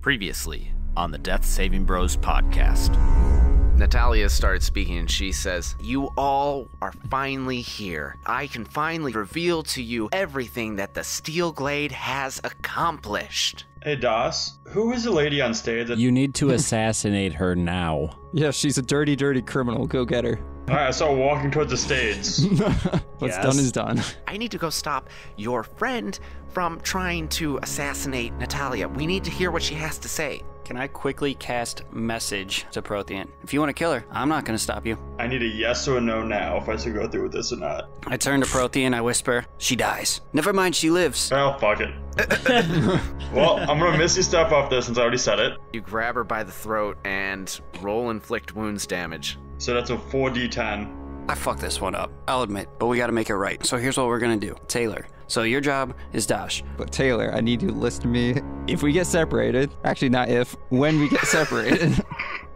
Previously on the Death Saving Bros podcast. Natalia started speaking and she says, "You all are finally here. I can finally reveal to you everything that the Steel Glade has accomplished." Hey, Das, who is the lady on stage? You need to assassinate her now. Yeah, she's a dirty, dirty criminal. Go get her. Alright, I saw her walking towards the stage. What's done is done. I need to go stop your friend from trying to assassinate Natalia. We need to hear what she has to say. Can I quickly cast message to Prothean? If you want to kill her, I'm not going to stop you. I need a yes or a no now if I should go through with this or not. I turn to Prothean, I whisper, "She dies. Never mind, she lives." Well, fuck it. Well, I'm gonna miss you stuff off this since I already said it. You grab her by the throat and roll inflict wounds damage. So that's a 4d10. I fucked this one up, I'll admit, but we got to make it right. So here's what we're going to do. Taylor, so your job is Dash. But Taylor, I need you to listen to me. If we get separated, actually not if, when we get separated.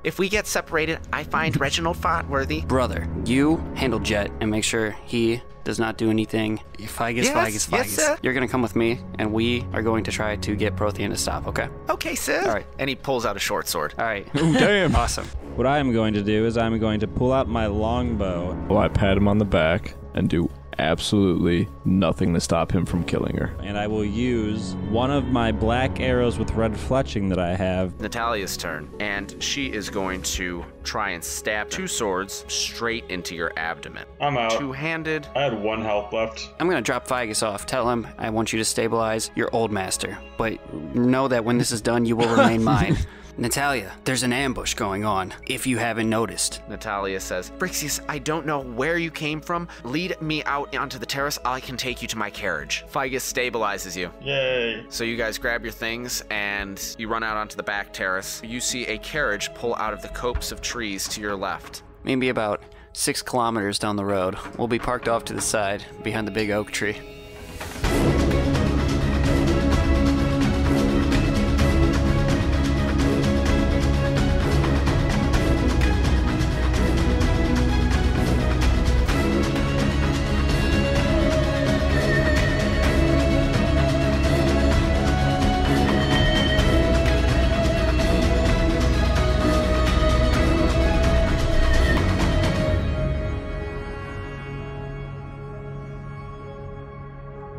If we get separated, I find Reginald Fotworthy. Brother, you handle Jet and make sure he does not do anything. Figus. Yes, sir. You're going to come with me, and we are going to try to get Prothean to stop, okay? Okay, sir. All right. And he pulls out a short sword. All right. Oh, damn. Awesome. What I am going to do is I'm going to pull out my longbow. Well, I pat him on the back and do absolutely nothing to stop him from killing her. And I will use one of my black arrows with red fletching that I have. Natalia's turn, and she is going to try and stab two swords straight into your abdomen. I'm out. Two-handed. I had 1 health left. I'm going to drop Figus off. Tell him I want you to stabilize your old master. But know that when this is done, you will remain mine. Natalia, there's an ambush going on, if you haven't noticed. Natalia says, "Brixius, I don't know where you came from. Lead me out onto the terrace. I can take you to my carriage." Figus stabilizes you. Yay. So you guys grab your things and you run out onto the back terrace. You see a carriage pull out of the copse of trees to your left. Maybe about 6 kilometers down the road. We'll be parked off to the side, behind the big oak tree.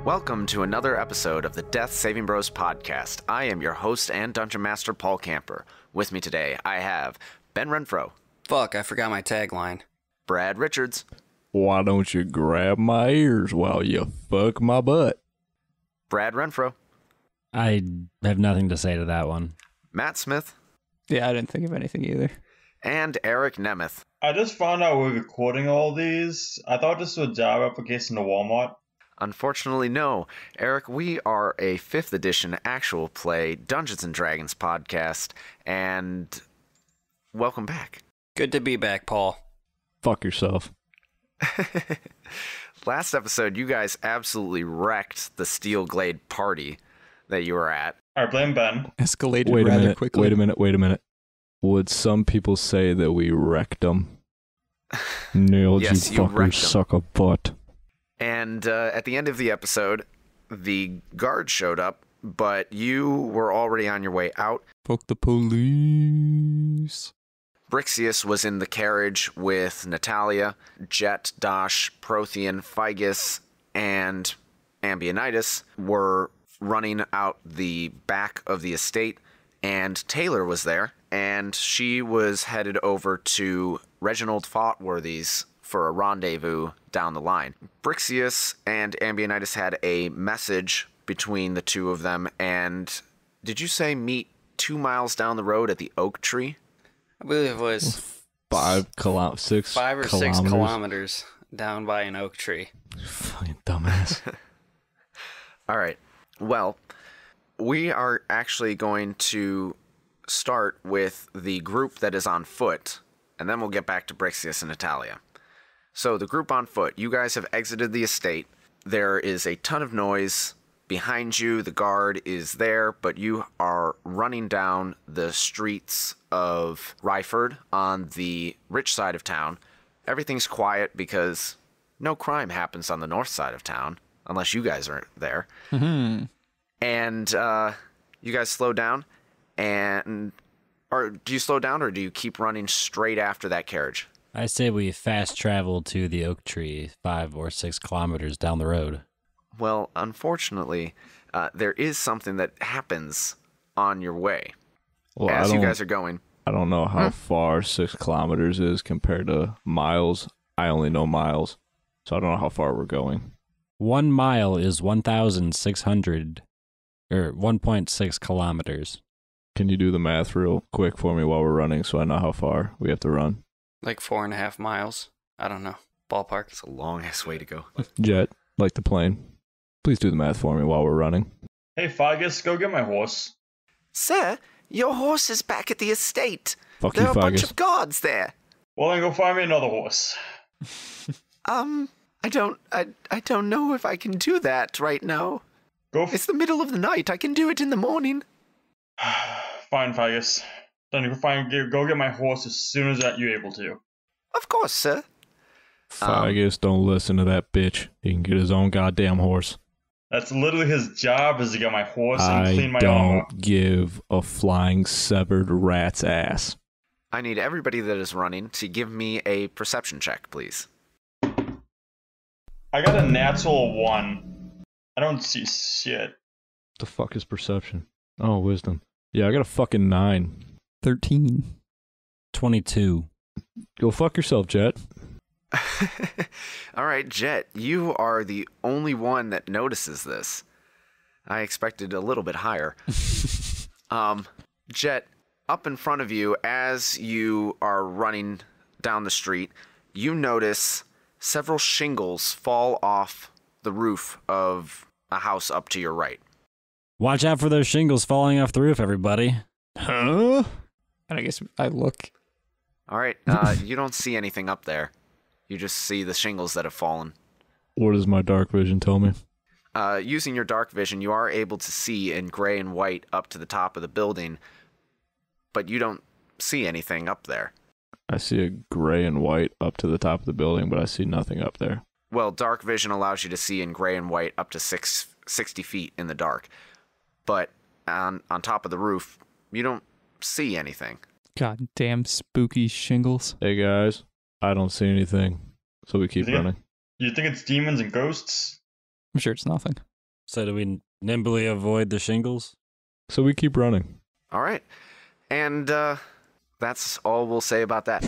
Welcome to another episode of the Death Saving Bros podcast. I am your host and Dungeon Master, Paul Camper. With me today, I have Ben Renfro, Fuck, I forgot my tagline. Brad Richards, Why don't you grab my ears while you fuck my butt? Brad Renfro, I have nothing to say to that one. Matt Smith, Yeah, I didn't think of anything either. and Eric Nemeth. I just found out we're recording all these. I thought this was a job application to Walmart. Unfortunately, no. Eric, we are a 5th edition actual play Dungeons & Dragons podcast, and welcome back. Good to be back, Paul. Fuck yourself. Last episode, you guys absolutely wrecked the Steel Glade party that you were at. Alright, blame Ben. Escalated Wait a rather minute. quickly. Wait a minute. Would some people say that we wrecked them? Nailed Yes, you you fuckers, wrecked 'em. suck a butt. And at the end of the episode, the guard showed up, but you were already on your way out. Fuck the police. Brixius was in the carriage with Natalia, Jet, Dash, Prothean, Figus, and Ambionitis were running out the back of the estate, and Taylor was there, and she was headed over to Reginald Fotworthy's for a rendezvous down the line. Brixius and Ambionitis had a message between the two of them, and did you say meet 2 miles down the road at the oak tree? I believe it was 6 5 or 6 kilometers. kilometers down by an oak tree. Fucking dumbass. All right. Well, we are actually going to start with the group that is on foot, and then we'll get back to Brixius and Natalia. So the group on foot, you guys have exited the estate. There is a ton of noise behind you. The guard is there, but you are running down the streets of Ryford on the rich side of town. Everything's quiet because no crime happens on the north side of town, unless you guys are there. Mm-hmm. And you guys slow down, Or do you slow down, or do you keep running straight after that carriage? I say we fast travel to the oak tree 5 or 6 kilometers down the road. Well, unfortunately, there is something that happens on your way Well, as you guys are going. I don't know how far 6 kilometers is compared to miles. I only know miles, so I don't know how far we're going. 1 mile is 1,600 or 1.6 kilometers. Can you do the math real quick for me while we're running so I know how far we have to run? Like 4.5 miles. I don't know. Ballpark. It's a long-ass way to go. Jet, like the plane. Please do the math for me while we're running. Hey, Fargus, go get my horse. Sir, your horse is back at the estate. Fuck There you, are a bunch Fargus. of guards there. Well, then go find me another horse. I don't know if I can do that right now. It's the middle of the night. I can do it in the morning. Fine, Fargus. Then go get my horse as soon as you're able to. Of course, sir. Fargus, don't listen to that bitch. He can get his own goddamn horse. That's literally his job, is to get my horse and clean my I armor. don't give a flying severed rat's ass. I need everybody that is running to give me a perception check, please. I got a natural 1. I don't see shit. The fuck is perception? Oh, wisdom. Yeah, I got a fucking 9. 13. 22. Go fuck yourself, Jet. All right, Jet, you are the only one that notices this. I expected a little bit higher. Jet, up in front of you, as you are running down the street, you notice several shingles fall off the roof of a house up to your right. Watch out for those shingles falling off the roof, everybody. Huh? And I guess I look. All right, you don't see anything up there. You just see the shingles that have fallen. What does my dark vision tell me? Using your dark vision, you are able to see in gray and white up to the top of the building, but you don't see anything up there. I see a gray and white up to the top of the building, but I see nothing up there. Well, dark vision allows you to see in gray and white up to 60 feet in the dark. But on top of the roof, you don't see anything. God damn spooky shingles. Hey guys, I don't see anything, so we keep running. You think it's demons and ghosts? I'm sure it's nothing. So do we nimbly avoid the shingles? So we keep running. All right. And that's all we'll say about that.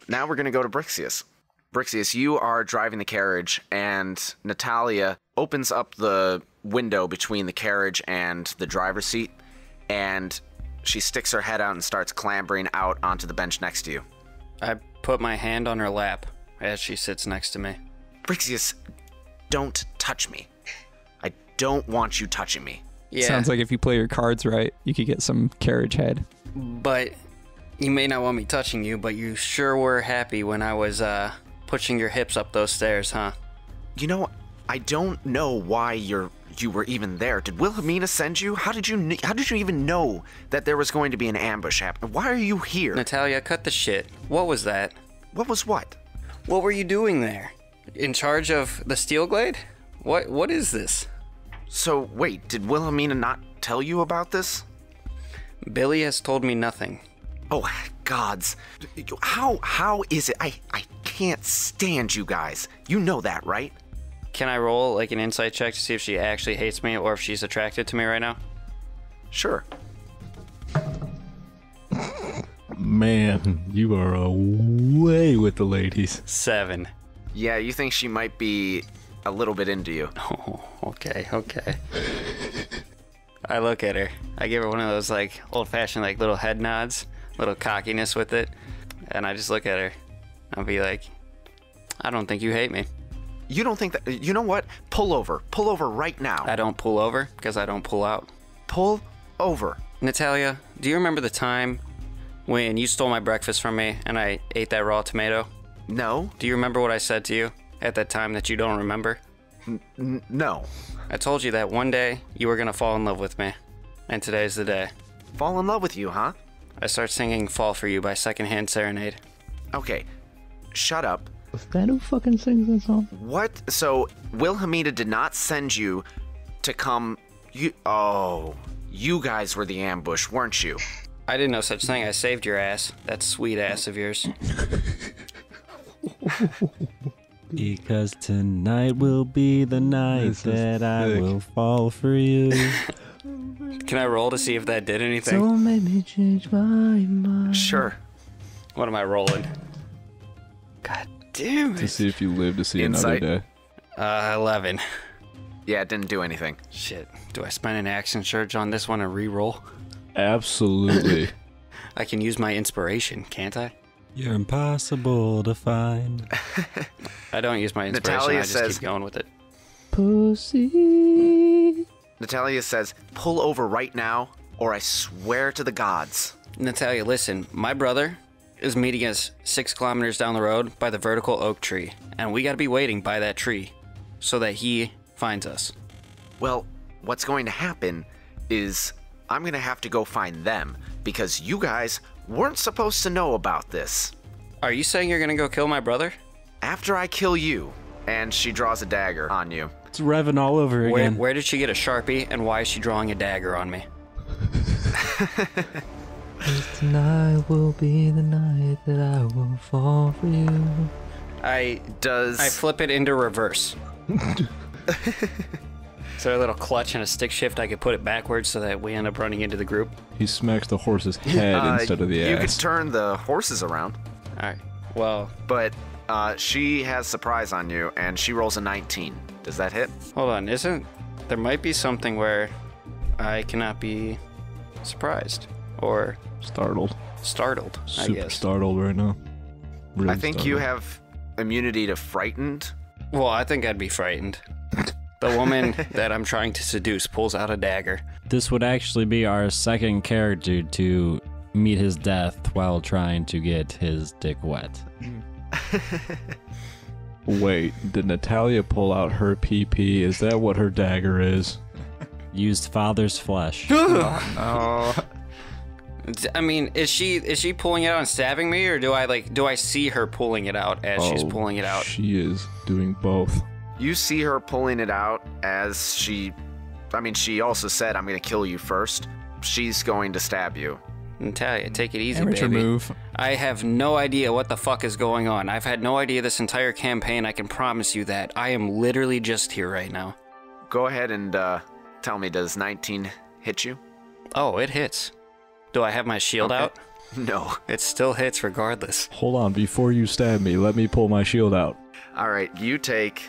Now we're going to go to Brixius. Brixius, you are driving the carriage, and Natalia opens up the window between the carriage and the driver's seat, and she sticks her head out and starts clambering out onto the bench next to you. I put my hand on her lap as she sits next to me. Brixius, don't touch me. I don't want you touching me. Yeah, Sounds like if you play your cards right, you could get some carriage head. but you may not want me touching you, but you sure were happy when I was pushing your hips up those stairs, huh? You know, I don't know why you were even there. Did Wilhelmina send you? How did you even know that there was going to be an ambush happening? Why are you here? Natalia, cut the shit. What was that? What was what? What were you doing there? In charge of the steel glade? What is this? So, wait, did Wilhelmina not tell you about this? Billy has told me nothing. Oh, gods. How is it? I can't stand you guys. You know that, right? Can I roll like an insight check to see if she actually hates me or if she's attracted to me right now? Sure. Man, you are away with the ladies. 7. Yeah, you think she might be a little bit into you. Oh, okay. I look at her. I give her one of those like old-fashioned like little head nods, little cockiness with it, and I just look at her. I'll be like, I don't think you hate me. You don't think that... You know what? Pull over. Pull over right now. I don't pull over because I don't pull out. Pull over. Natalia, do you remember the time when you stole my breakfast from me and I ate that raw tomato? No. Do you remember what I said to you at that time that you don't remember? No. I told you that one day you were going to fall in love with me. And today's the day. Fall in love with you, huh? I start singing Fall For You by Secondhand Serenade. Okay. Shut up. Was that who fucking sings that song? What? So, Wilhelmina did not send you to come... Oh, You guys were the ambush, weren't you? I didn't know such thing. I saved your ass. That sweet ass of yours. Because tonight will be the night that I will fall for you. Can I roll to see if that did anything? Don't make me change my mind. Sure. What am I rolling? God damn To it. see if you live to see Insight. another day. 11. Yeah, it didn't do anything. Shit. Do I spend an action surge on this one and re-roll? Absolutely. I can use my inspiration, can't I? You're impossible to find. I don't use my inspiration. Natalia I just says- keep going with it. Pussy. Natalia says, pull over right now, or I swear to the gods. Natalia, listen. My brother is meeting us 6 kilometers down the road by the vertical oak tree, and we gotta be waiting by that tree so that he finds us. Well, what's going to happen is I'm going to have to go find them because you guys weren't supposed to know about this. Are you saying you're gonna go kill my brother? After I kill you, and she draws a dagger on you. It's revving all over again. Where did she get a Sharpie, and why is she drawing a dagger on me? Tonight will be the night that I will fall for you. I Does flip it into reverse. Is there a little clutch and a stick shift? I could put it backwards so that we end up running into the group. He smacks the horse's head instead of the you could ass. turn the horses around, All right. Well, but she has surprise on you, and she rolls a 19. Does that hit? hold on. There might be something where I cannot be surprised or Startled. startled, I Super guess. startled right now. Really I think you startled. have immunity to frightened. Well, I think I'd be frightened. The woman that I'm trying to seduce pulls out a dagger. This would actually be our second character to meet his death while trying to get his dick wet. Wait, did Natalia pull out her PP? Is that what her dagger is? Used father's flesh. Oh. I mean, is she pulling it out and stabbing me, or do I see her pulling it out as she's Oh, pulling it out? She is doing both. You see her pulling it out as she also said, I'm going to kill you first. She's going to stab you. Natalia, take it easy, Amateur baby. move. I have no idea what the fuck is going on. I've had no idea this entire campaign. I can promise you that. I am literally just here right now. Go ahead and tell me, does 19 hit you? Oh, it hits. Do I have my shield Okay. out? No. It still hits regardless. Hold on, before you stab me, let me pull my shield out. All right, you take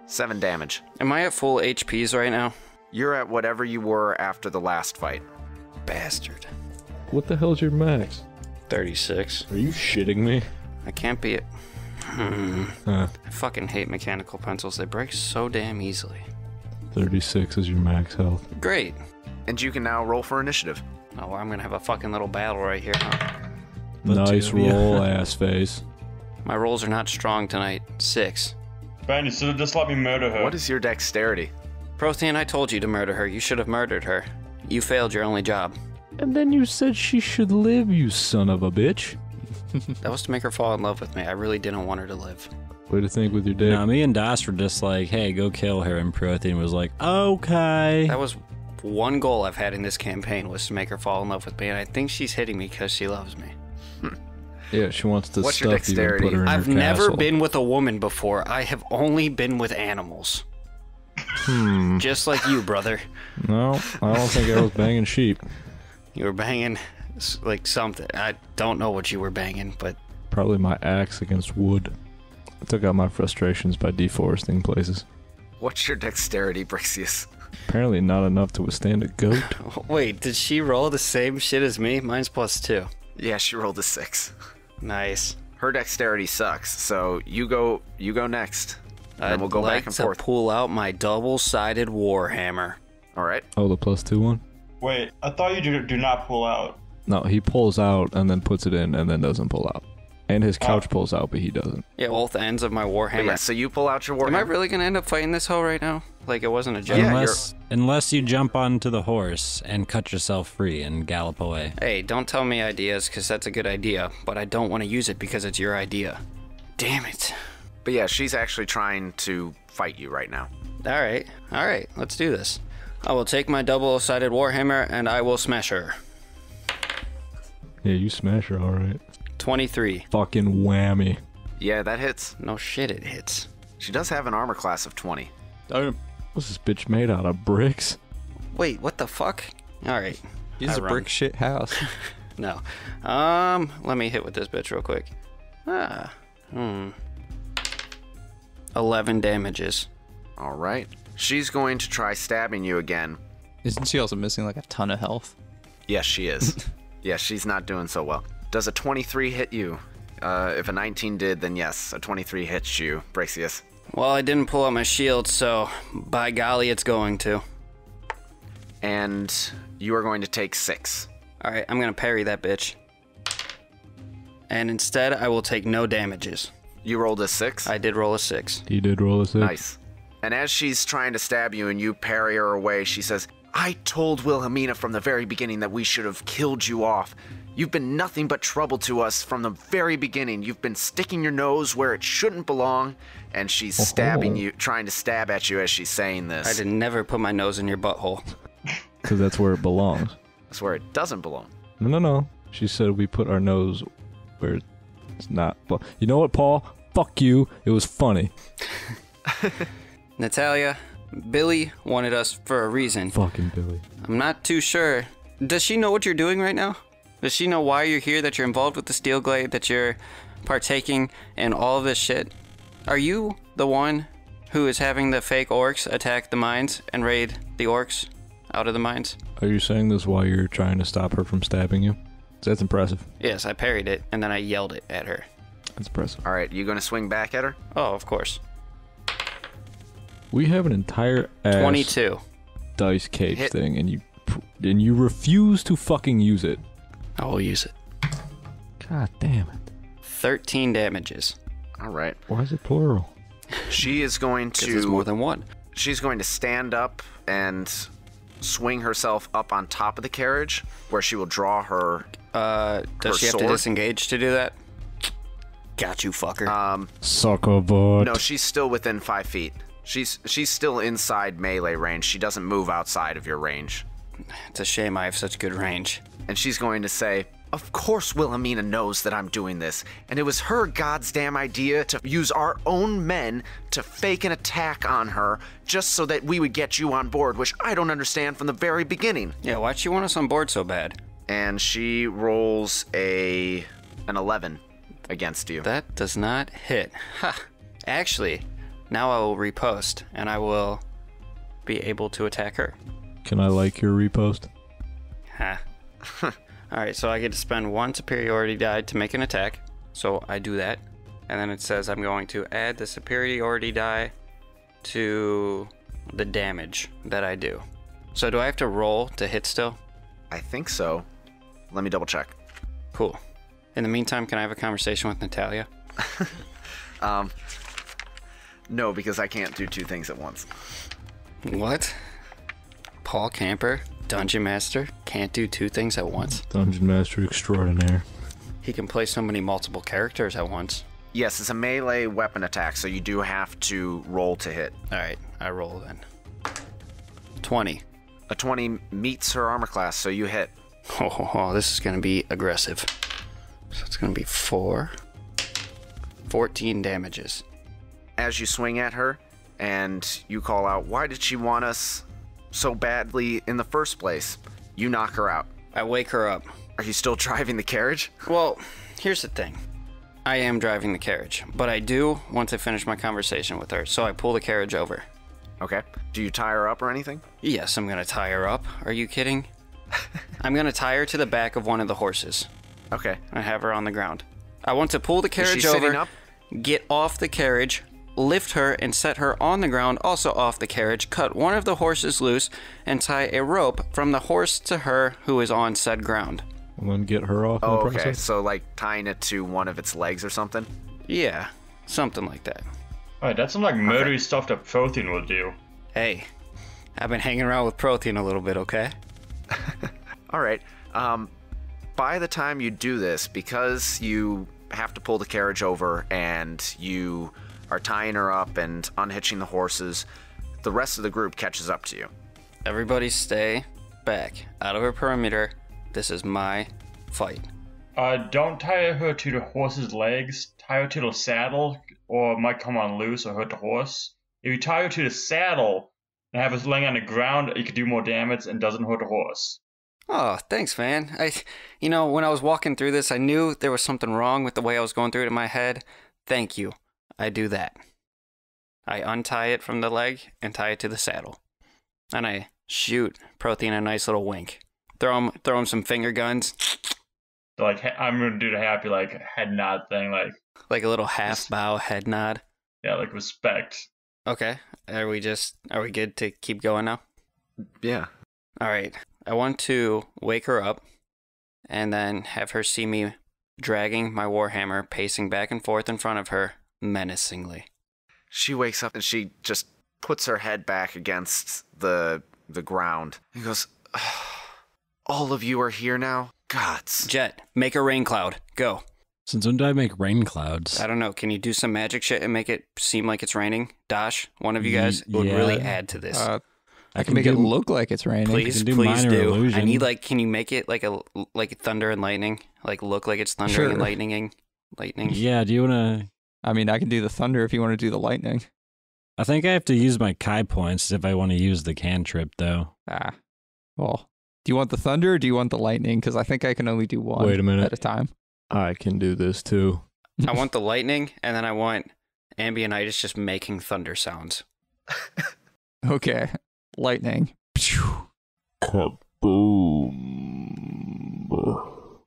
7 damage. Am I at full HPs right now? You're at whatever you were after the last fight. Bastard. What the hell's your max? 36. Are you shitting me? I can't be it. Huh. I fucking hate mechanical pencils. They break so damn easily. 36 is your max health. Great. And you can now roll for initiative. Oh, well, I'm gonna have a fucking little battle right here, huh? The Nice two of you. roll, ass face. My rolls are not strong tonight. 6. Ben, you should have just let me murder her. What is your dexterity? Prothean, I told you to murder her. You should have murdered her. You failed your only job. And then you said she should live, you son of a bitch. That was to make her fall in love with me. I really didn't want her to live. Way to think with your dick. Now, me and Das were just like, hey, go kill her. And Prothean was like, okay. That was one goal I've had in this campaign, was to make her fall in love with me, and I think she's hitting me because she loves me. Yeah, she wants to What's your stuff you and dexterity? put her in I've her never castle. been with a woman before. I have only been with animals. Just like you, brother. No, I don't think I was banging sheep. You were banging like something. I don't know what you were banging, but Probably my axe against wood. I took out my frustrations by deforesting places. What's your dexterity, Brixius? Apparently not enough to withstand a goat. wait, did she roll the same shit as me? Mine's +2. Yeah, she rolled a 6. Nice. Her dexterity sucks, so you go next. And then we'll go I'd back and like forth. to pull out my double-sided warhammer. All right. Oh, the +2 one? Wait, I thought you do not pull out. No, he pulls out and then puts it in and then doesn't pull out. And his couch pulls out, but he doesn't. Yeah, both ends of my But warhammer. yeah, so you pull out your Am I warhammer. really gonna end up fighting this hoe right now? Like it wasn't a joke? Yeah, Unless you jump onto the horse and cut yourself free and gallop away. Hey, don't tell me ideas, because that's a good idea, but I don't want to use it because it's your idea. Damn it. But yeah, she's actually trying to fight you right now. Alright, let's do this. I will take my double-sided warhammer and I will smash her. Yeah, you smash her, all right. 23. Fucking whammy. Yeah, that hits. No shit, it hits. She does have an armor class of 20. What's this bitch made out of? Bricks? Wait, what the fuck? All right. He's I a run. brick shit house. No. Let me hit with this bitch real quick. 11 damages. All right. She's going to try stabbing you again. Isn't she also missing like a ton of health? Yes, she is. Yeah, she's not doing so well. Does a 23 hit you? If a 19 did, then yes, a 23 hits you, Braxius. Well, I didn't pull out my shield, so by golly, it's going to. And you are going to take 6. All right, I'm going to parry that bitch. And instead, I will take no damages. You rolled a 6? I did roll a 6. He did roll a 6. Nice. And as she's trying to stab you and you parry her away, she says, I told Wilhelmina from the very beginning that we should have killed you off. You've been nothing but trouble to us from the very beginning. You've been sticking your nose where it shouldn't belong. And she's stabbing you, trying to stab at you as she's saying this. I did never put my nose in your butthole. Because that's where it belongs. That's where it doesn't belong. No. She said we put our nose where it's not. But you know what, Paul? Fuck you. It was funny. Natalia, Billy wanted us for a reason. Fucking Billy. I'm not too sure. Does she know what you're doing right now? Does she know why you're here, that you're involved with the Steel Glade, that you're partaking in all of this shit? Are you the one who is having the fake orcs attack the mines and raid the orcs out of the mines? Are you saying this while you're trying to stop her from stabbing you? That's impressive. Yes, I parried it, and then I yelled it at her. That's impressive. All right, you going to swing back at her? Oh, of course. We have an entire ass 22. dice cage Hit. thing, and you refuse to fucking use it. I will use it. God damn it. 13 damages. All right. Why is it plural? She is going Because it's more to than one. she's going to stand up and swing herself up on top of the carriage where she will draw her Does Her she have to sword? disengage to do that? Got you, fucker. Sucker butt. No, she's still within 5 feet. She's still inside melee range. She doesn't move outside of your range. It's a shame I have such good range. And she's going to say, of course Wilhelmina knows that I'm doing this, and it was her goddamn idea to use our own men to fake an attack on her just so that we would get you on board, which I don't understand from the very beginning. Yeah, why'd she want us on board so bad? And she rolls an 11 against you. That does not hit. Ha! Actually, now I will repost, and I will be able to attack her. Can I like your repost? Ha. Alright, so I get to spend 1 superiority die to make an attack. So I do that. And then it says I'm going to add the superiority die to the damage that I do. So do I have to roll to hit still? I think so. Let me double check. Cool. In the meantime, can I have a conversation with Natalia? No, because I can't do 2 things at once. What? Paul Camper, Dungeon Master, can't do 2 things at once? Dungeon Master Extraordinaire. He can play so many multiple characters at once. Yes, it's a melee weapon attack, so you do have to roll to hit. Alright, I roll then. 20. A 20 meets her armor class, so you hit. Oh, this is going to be aggressive. So it's going to be 14 damages. As you swing at her, and you call out, why did she want us so badly in the first place? You knock her out. I wake her up. Are you still driving the carriage? Well, here's the thing. I am driving the carriage, but I do want to finish my conversation with her, so I pull the carriage over. Okay. Do you tie her up or anything? Yes, I'm going to tie her up. Are you kidding? I'm going to tie her to the back of one of the horses Okay. and have her on the ground. I want to pull the Is carriage she sitting over, up? get off the carriage, lift her and set her on the ground, also off the carriage, cut one of the horses loose, and tie a rope from the horse to her who is on said ground. And then get her off in Oh, the okay. process? So, like, tying it to one of its legs or something? Yeah, something like that. Alright, that's some like murdery stuff that Protein will do. Hey, I've been hanging around with Protein a little bit, okay? All right. By the time you do this, because you have to pull the carriage over and you are tying her up and unhitching the horses, the rest of the group catches up to you. Everybody stay back. Out of her perimeter. This is my fight. Don't tie her to the horse's legs. Tie her to the saddle, or it might come on loose or hurt the horse. If you tie her to the saddle and have her laying on the ground, you could do more damage and doesn't hurt the horse. Oh, thanks, man. When I was walking through this, I knew there was something wrong with the way I was going through it in my head. Thank you. I do that. I untie it from the leg and tie it to the saddle. And I shoot Prothean a nice little wink. Throw him some finger guns. Like, I'm gonna do the happy, like, head nod thing, like a little half bow head nod. Yeah, like respect. Okay. Are we good to keep going now? Yeah. All right. I want to wake her up and then have her see me dragging my warhammer, pacing back and forth in front of her menacingly. She wakes up and she just puts her head back against the ground and goes, all of you are here now? Gods. Jet, make a rain cloud. Go. Since when do I make rain clouds? I don't know. Can you do some magic shit and make it seem like it's raining? Dash, one of you guys would really add to this. I can make it look like it's raining. Please do. Illusion. I need can you make it like thunder and lightning? Like look like it's thundering and lightning. Yeah, do you want to... I mean, I can do the thunder if you want to do the lightning. I think I have to use my Kai points if I want to use the cantrip, though. Well, do you want the thunder or do you want the lightning? Because I think I can only do one Wait a minute. at a time. I can do this too. I want the lightning, and then I want Ambionitis just making thunder sounds. Okay. Lightning. Kaboom.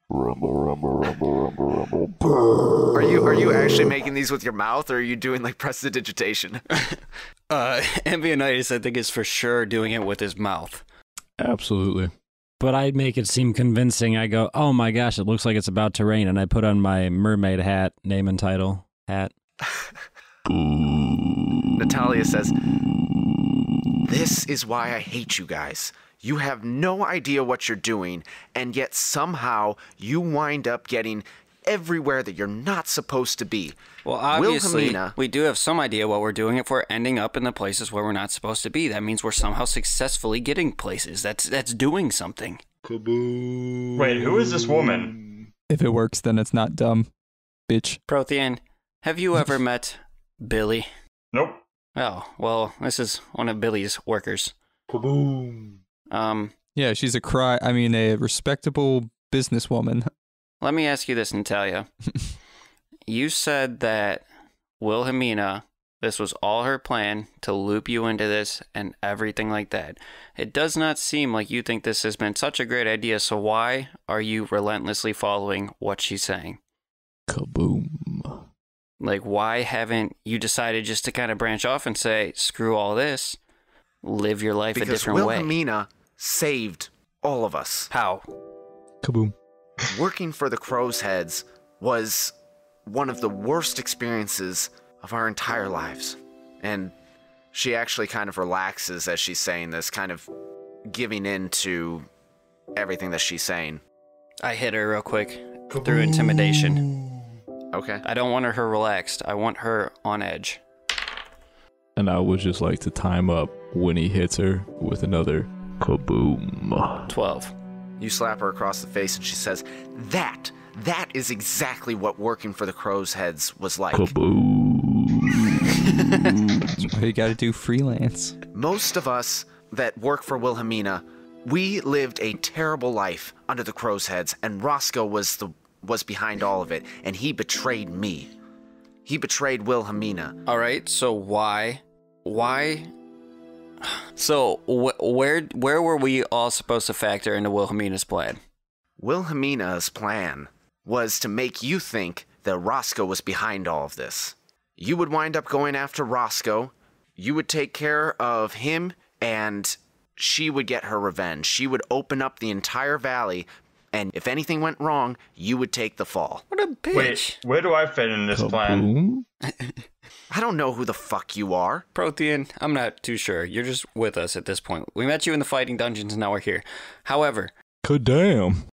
Rumble, rumble, rumble, rumble, rumble. Are you actually making these with your mouth, or are you doing like prestidigitation? Ambionitis, I think, is for sure doing it with his mouth. Absolutely. But I make it seem convincing. I go, oh my gosh, it looks like it's about to rain. And I put on my mermaid hat, name and title hat. Natalia says, this is why I hate you guys. You have no idea what you're doing, and yet somehow you wind up getting everywhere that you're not supposed to be. Well, obviously, Wilhelmina, we do have some idea what we're doing if we're ending up in the places where we're not supposed to be. That means we're somehow successfully getting places. That's doing something. Kaboom. Wait, who is this woman? If it works, then it's not dumb. Bitch. Prothean, have you ever met Billy? Nope. Oh, well, this is one of Billy's workers. Kaboom. Yeah, she's a respectable businesswoman. Let me ask you this, Natalia. You said that Wilhelmina, this was all her plan to loop you into this and everything like that. It does not seem like you think this has been such a great idea, so why are you relentlessly following what she's saying? Kaboom. Like, why haven't you decided just to kind of branch off and say, screw all this, live your life a different way? Because Wilhelmina saved all of us. How? Kaboom. Working for the Crow's Heads was one of the worst experiences of our entire lives. And she actually kind of relaxes as she's saying this, kind of giving in to everything that she's saying. I hit her real quick through intimidation. Okay. I don't want her relaxed. I want her on edge. And I would just like to time up when he hits her with another kaboom. 12. You slap her across the face and she says, that is exactly what working for the Crow's Heads was like. Kaboom. That's why you gotta do freelance. Most of us that work for Wilhelmina, we lived a terrible life under the Crow's Heads, and Roscoe was behind all of it, and he betrayed me. He betrayed Wilhelmina. All right, so why? So where were we all supposed to factor into Wilhelmina's plan? Wilhelmina's plan was to make you think that Roscoe was behind all of this. You would wind up going after Roscoe, you would take care of him, and she would get her revenge. She would open up the entire valley, and if anything went wrong, you would take the fall. What a bitch. Wait, where do I fit in this plan? I don't know who the fuck you are. Prothean, I'm not too sure. You're just with us at this point. We met you in the fighting dungeons and now we're here. However... Kadam.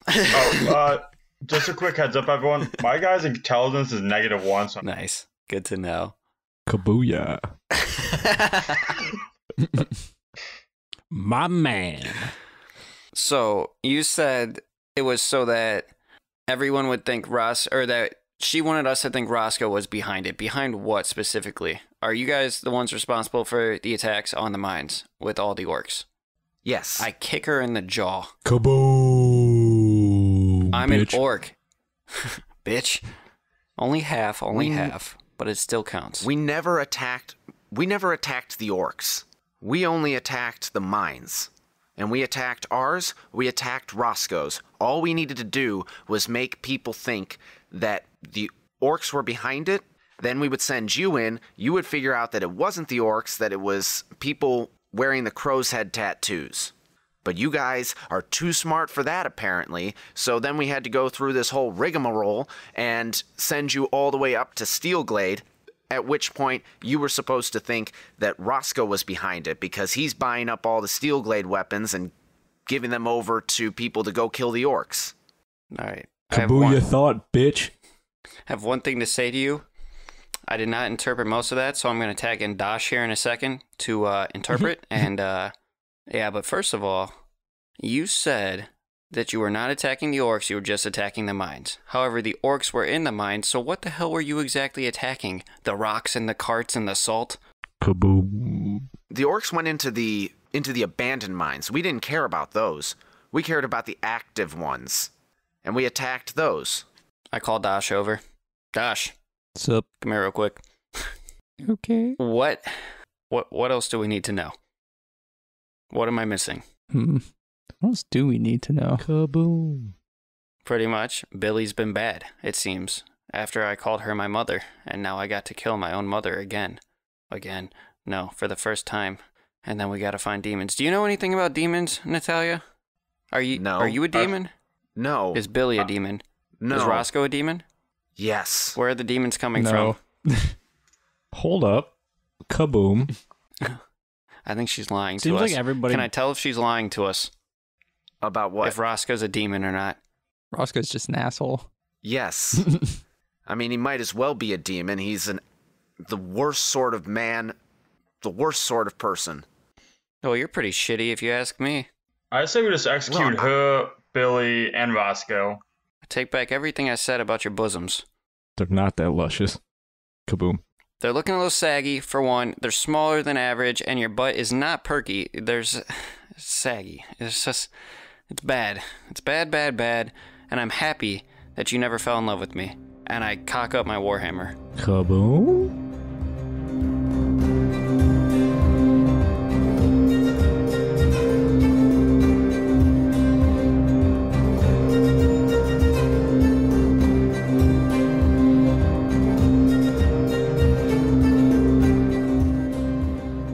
Just a quick heads up, everyone. My guy's intelligence is -1, so... Nice. Good to know. Kabooyah. My man. So you said it was so that everyone would think or that she wanted us to think Roscoe was behind it. Behind what specifically? Are you guys the ones responsible for the attacks on the mines with all the orcs? Yes. I kick her in the jaw. Kaboom! I'm bitch. an orc. Bitch. Only half, but it still counts. We never attacked the orcs. We only attacked the mines. And we attacked ours, we attacked Roscoe's. All we needed to do was make people think that the orcs were behind it. Then we would send you in. You would figure out that it wasn't the orcs, that it was people wearing the crow's head tattoos. But you guys are too smart for that, apparently. So then we had to go through this whole rigmarole and send you all the way up to Steelglade, at which point you were supposed to think that Roscoe was behind it because he's buying up all the Steelglade weapons and giving them over to people to go kill the orcs. All right. Kaboo, you thought, bitch. Have one thing to say to you. I did not interpret most of that, so I'm going to tag in Dash here in a second to interpret. And, but first of all, you said that you were not attacking the orcs, you were just attacking the mines. However, the orcs were in the mines, so what the hell were you exactly attacking? The rocks and the carts and the salt? Kaboom. The orcs went into the abandoned mines. We didn't care about those. We cared about the active ones. And we attacked those. I call Dash over. Dash, What's up? come here real quick. Okay. What else do we need to know? What am I missing? What else do we need to know? Kaboom. Pretty much, Billy's been bad, it seems. After I called her my mother, and now I got to kill my own mother again. No, for the first time. And then we gotta find demons. Do you know anything about demons, Natalia? No. Are you a demon? No. Is Billy a demon? No. Is Roscoe a demon? Yes. Where are the demons coming No. from? Hold up. Kaboom. I think she's lying to Seems us. like everybody. Can I tell if she's lying to us? About what? If Roscoe's a demon or not? Roscoe's just an asshole. Yes. I mean, he might as well be a demon. He's the worst sort of man, the worst sort of person. Oh, you're pretty shitty if you ask me. I say we just execute her, Billy, and Roscoe. I take back everything I said about your bosoms. They're not that luscious. Kaboom. They're looking a little saggy, for one. They're smaller than average, and your butt is not perky. It's saggy. It's bad. It's bad. And I'm happy that you never fell in love with me. And I cock up my Warhammer. Kaboom.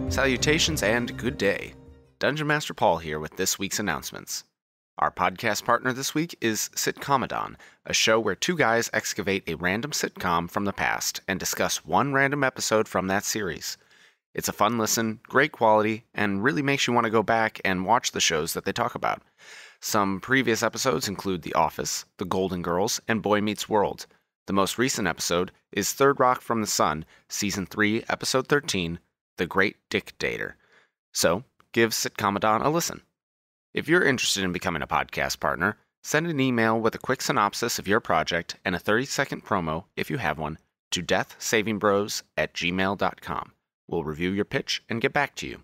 Salutations and good day. Dungeon Master Paul here with this week's announcements. Our podcast partner this week is Sitcomadon, a show where two guys excavate a random sitcom from the past and discuss one random episode from that series. It's a fun listen, great quality, and really makes you want to go back and watch the shows that they talk about. Some previous episodes include The Office, The Golden Girls, and Boy Meets World. The most recent episode is Third Rock from the Sun, Season 3, Episode 13, The Great Dictator. So, give Sitcomadon a listen. If you're interested in becoming a podcast partner, send an email with a quick synopsis of your project and a 30-second promo, if you have one, to deathsavingbros@gmail.com. We'll review your pitch and get back to you.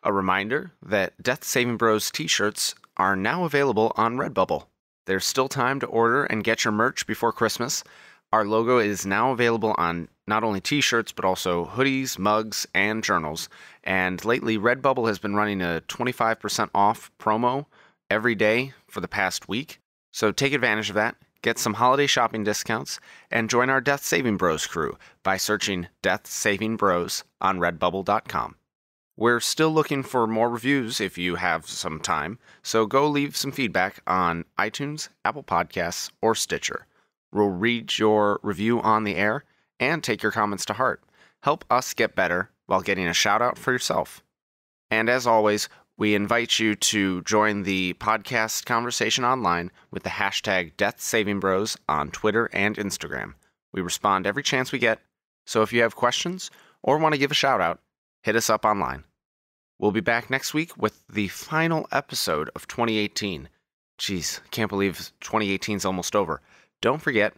A reminder that Death Saving Bros t-shirts are now available on Redbubble. There's still time to order and get your merch before Christmas. Our logo is now available on not only t-shirts, but also hoodies, mugs, and journals. And lately, Redbubble has been running a 25% off promo every day for the past week. So take advantage of that, get some holiday shopping discounts, and join our Death Saving Bros crew by searching Death Saving Bros on Redbubble.com. We're still looking for more reviews if you have some time, so go leave some feedback on iTunes, Apple Podcasts, or Stitcher. We'll read your review on the air and take your comments to heart. Help us get better while getting a shout out for yourself. And as always, we invite you to join the podcast conversation online with the hashtag DeathSavingBros on Twitter and Instagram. We respond every chance we get, so if you have questions or want to give a shout out, hit us up online. We'll be back next week with the final episode of 2018. Jeez, can't believe 2018 is almost over. Don't forget,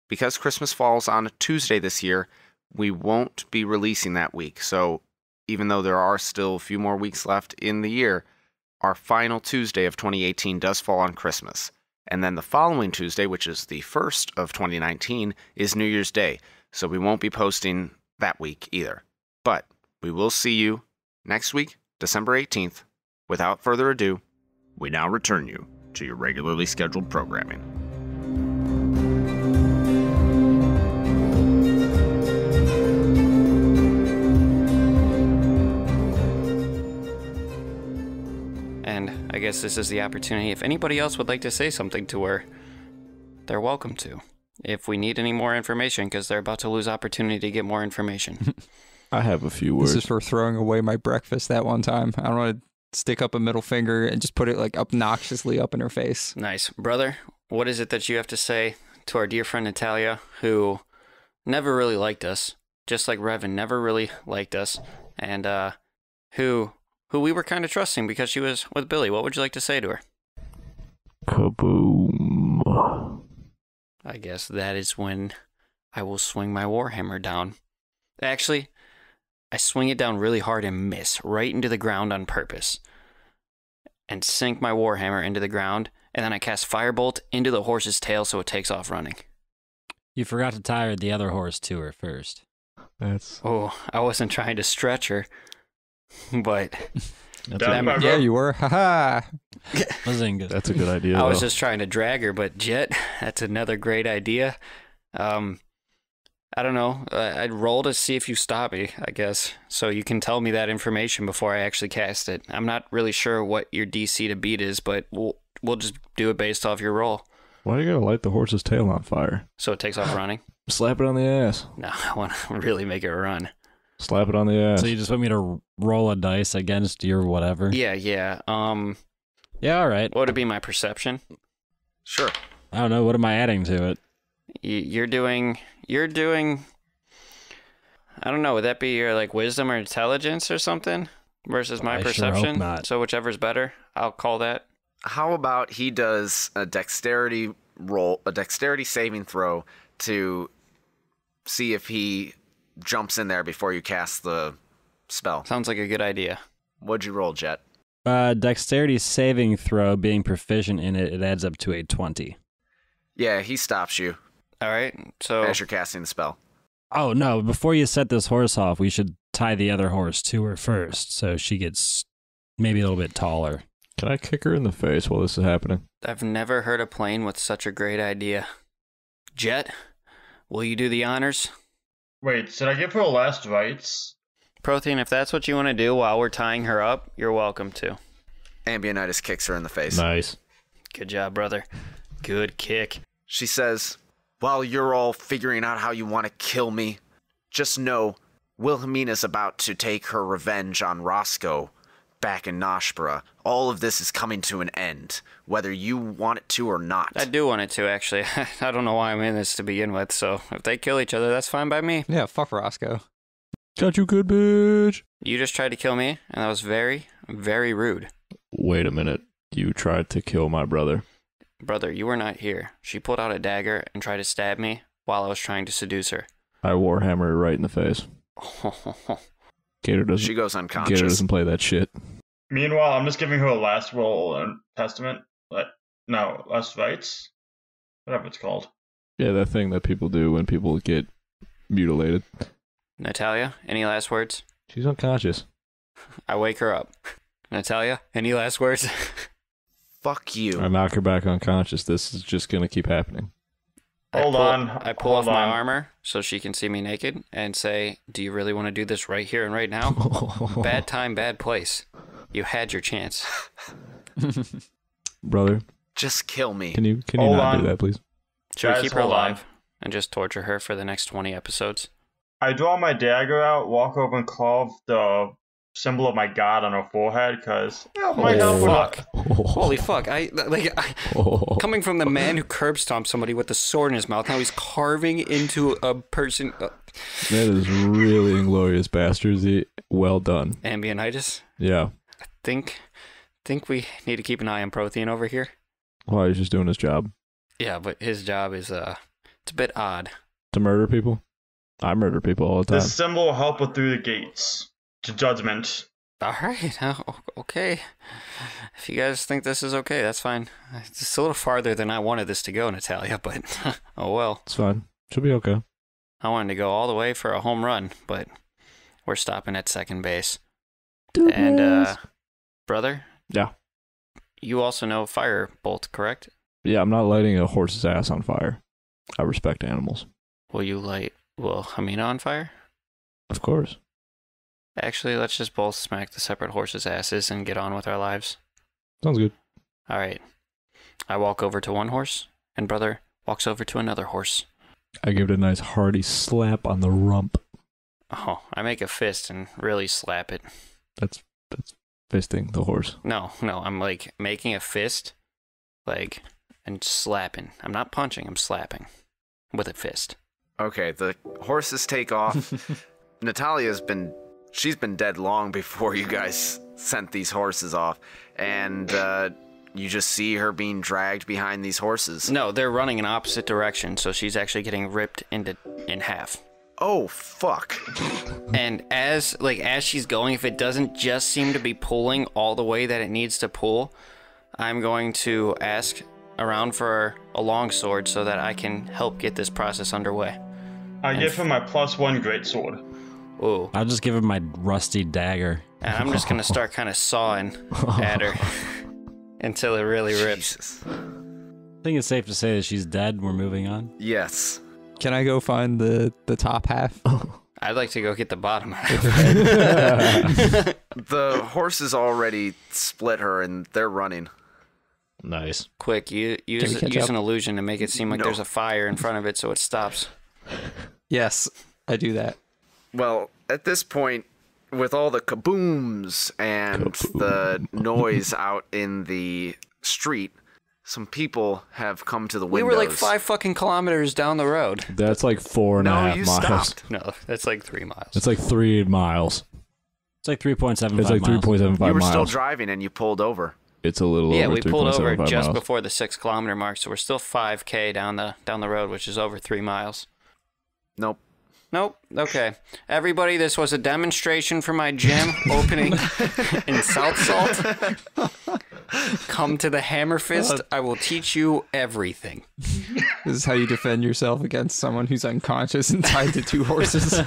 because Christmas falls on a Tuesday this year, we won't be releasing that week. So even though there are still a few more weeks left in the year, our final Tuesday of 2018 does fall on Christmas. And then the following Tuesday, which is the 1st of 2019, is New Year's Day. So we won't be posting that week either. But we will see you next week, December 18th. Without further ado, we now return you to your regularly scheduled programming. And I guess this is the opportunity. If anybody else would like to say something to her, they're welcome to. If we need any more information, because they're about to lose opportunity to get more information. I have a few words. This is for throwing away my breakfast that one time. I don't want to stick up a middle finger and just put it like obnoxiously up in her face. Nice. Brother, what is it that you have to say to our dear friend Natalia, who never really liked us, just like Revan never really liked us, and who we were kind of trusting because she was with Billy? What would you like to say to her? Kaboom. I guess that is when I will swing my Warhammer down. Actually, I swing it down really hard and miss right into the ground on purpose. And sink my Warhammer into the ground, and then I cast Firebolt into the horse's tail so it takes off running. You forgot to tie the other horse to her first. That's Oh, I wasn't trying to stretch her, but Yeah, you were. Haha. Bazinga. that's a good idea. I was though. just trying to drag her. But Jet, that's another great idea. I don't know. I'd roll to see if you stop me, I guess, so you can tell me that information before I actually cast it. I'm not really sure what your DC to beat is, but we'll just do it based off your roll. Why do you gotta light the horse's tail on fire? So it takes off running? Slap it on the ass. No, I want to really make it run. Slap it on the ass. So you just want me to roll a dice against your whatever? Yeah. Yeah, all right. What would it be, my perception? Sure. I don't know. What am I adding to it? You're doing, I don't know, would that be your like wisdom or intelligence or something versus my I sure perception? hope not. So whichever's better, I'll call that. How about he does a dexterity roll, a dexterity saving throw to see if he jumps in there before you cast the spell. Sounds like a good idea. What'd you roll, Jet? Dexterity saving throw, being proficient in it, it adds up to a 20. Yeah, he stops you All right, so as you're casting the spell. Oh, no. Before you set this horse off, we should tie the other horse to her first so she gets maybe a little bit taller. Can I kick her in the face while this is happening? I've never heard a plane with such a great idea. Jet, will you do the honors? Wait, should I give her last rites? Prothean, if that's what you want to do while we're tying her up, you're welcome to. Ambionitis kicks her in the face. Nice. Good job, brother. Good kick. She says, "While you're all figuring out how you want to kill me, just know Wilhelmina's about to take her revenge on Roscoe back in Noshbra. All of this is coming to an end, whether you want it to or not." I do want it to, actually. I don't know why I'm in this to begin with, so if they kill each other, that's fine by me. Yeah, fuck Roscoe. Got you good, bitch. You just tried to kill me, and that was very, very rude. Wait a minute. You tried to kill my brother. Brother, you were not here. She pulled out a dagger and tried to stab me while I was trying to seduce her. I warhammer her right in the face. Gator doesn't. She goes Gator unconscious. doesn't play that shit. Meanwhile, I'm just giving her a last roll on testament. Last rites? Whatever it's called. Yeah, that thing that people do when people get mutilated. Natalia, any last words? She's unconscious. I wake her up. Natalia, any last words? Fuck you. I knock her back unconscious. This is just gonna keep happening. Hold on. I pull off Hold my on. armor so she can see me naked and say, "Do you really want to do this right here and right now?" Bad time, bad place. You had your chance. Brother, Just kill me. can you Hold not on. do that, please? Should we Guys, keep her hold on. alive and just torture her for the next 20 episodes? I draw my dagger out, walk over and carve the symbol of my god on her forehead because my help would not. Holy fuck! Coming from the man who curb stomped somebody with a sword in his mouth, now he's carving into a person. That is really Inglorious Bastards. Well done. Ambionitis. Yeah. Think we need to keep an eye on Prothean over here. Well, he's just doing his job. Yeah, but his job is it's a bit odd. To murder people? I murder people all the time. This symbol will help her through the gates to judgment. All right, okay. If you guys think this is okay, that's fine. It's just a little farther than I wanted this to go, Natalia, but oh well. It's fine. Should be okay. I wanted to go all the way for a home run, but we're stopping at second base. Dude. And, brother? Yeah. You also know Firebolt, correct? Yeah, I'm not lighting a horse's ass on fire. I respect animals. Will you light Wilhelmina on fire? Of course. Actually, let's just both smack the separate horses' asses and get on with our lives. Sounds good. All right. I walk over to one horse, and brother walks over to another horse. I give it a nice hearty slap on the rump. Oh, I make a fist and really slap it. That's fisting the horse. No, I'm like making a fist, like, and slapping. I'm not punching, I'm slapping with a fist. Okay, the horses take off. She's been dead long before you guys sent these horses off. And you just see her being dragged behind these horses. No, they're running in opposite direction, so she's actually getting ripped in half. Oh, fuck. And as she's going, if it doesn't just seem to be pulling all the way that it needs to pull, I'm going to ask around for a longsword so that I can help get this process underway. I give him my +1 greatsword. Ooh. I'll just give him my rusty dagger. And I'm just going to start kind of sawing at her until it really rips. Jesus. I think it's safe to say that she's dead. We're moving on. Yes. Can I go find the top half? I'd like to go get the bottom half. The horses already split her and they're running. Nice. Quick, use catch up? an illusion to make it seem like No. there's a fire in front of it so it stops. Yes, I do that. Well, at this point, with all the kabooms and the noise out in the street, some people have come to the We windows. were like 5 fucking kilometers down the road. That's like 4.5 No, miles. you stopped. No, that's like 3 miles. It's like 3 miles. It's like 3.75 It's like miles. 3.75 You were miles. still driving and you pulled over. It's a little Yeah, over we pulled over 3.75 just miles. before the 6 kilometer mark, so we're still 5K down the road, which is over 3 miles. Nope. Nope. Okay. Everybody, this was a demonstration for my gym opening in South Salt. Come to the Hammer Fist. I will teach you everything. This is how you defend yourself against someone who's unconscious and tied to 2 horses.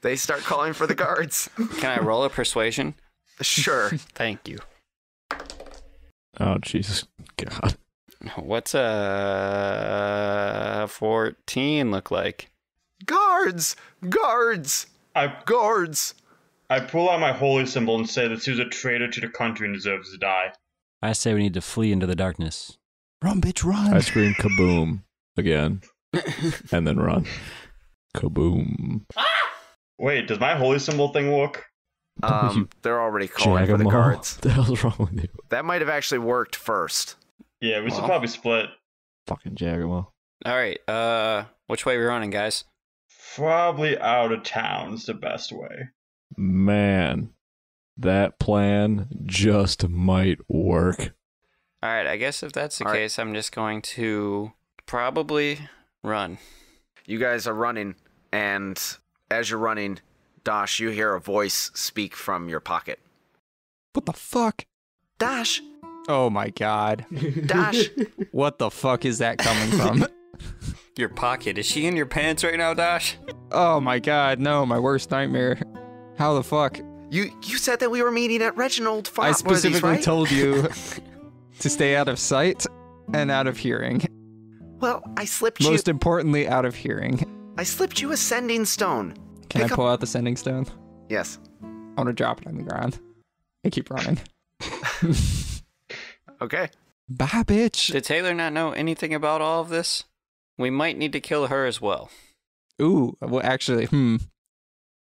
They start calling for the guards. Can I roll a persuasion? Sure. Thank you. Oh, Jesus. God. What's a 14 look like? Guards! Guards! Guards! I pull out my holy symbol and say that he was a traitor to the country and deserves to die. I say we need to flee into the darkness. Run, bitch, run. I scream kaboom again. And then run. Kaboom. Wait, does my holy symbol thing work? They're already calling for the Jagamal. guards. What the hell's wrong with you? That might have actually worked first. Yeah, we should probably split. Fucking Jagamal. All right. Which way are we running, guys? Probably out of town's the best way. Man, that plan just might work. All right. I guess if that's the All right. case, I'm just going to probably run. You guys are running, and as you're running, Dash, you hear a voice speak from your pocket. What the fuck? Dash! Oh my god. Dash! What the fuck is that coming from? Your pocket. Is she in your pants right now, Dash? Oh my god, no, my worst nightmare. How the fuck? You said that we were meeting at Reginald I Foxworthy's, specifically right? told you to stay out of sight and out of hearing. Well, I slipped Most importantly, out of hearing. I slipped you a sending stone. Can Pick I up- pull out the sending stone? Yes. I want to drop it on the ground and keep running. Okay. Bye, bitch. Did Taylor not know anything about all of this? We might need to kill her as well. Ooh, well, actually,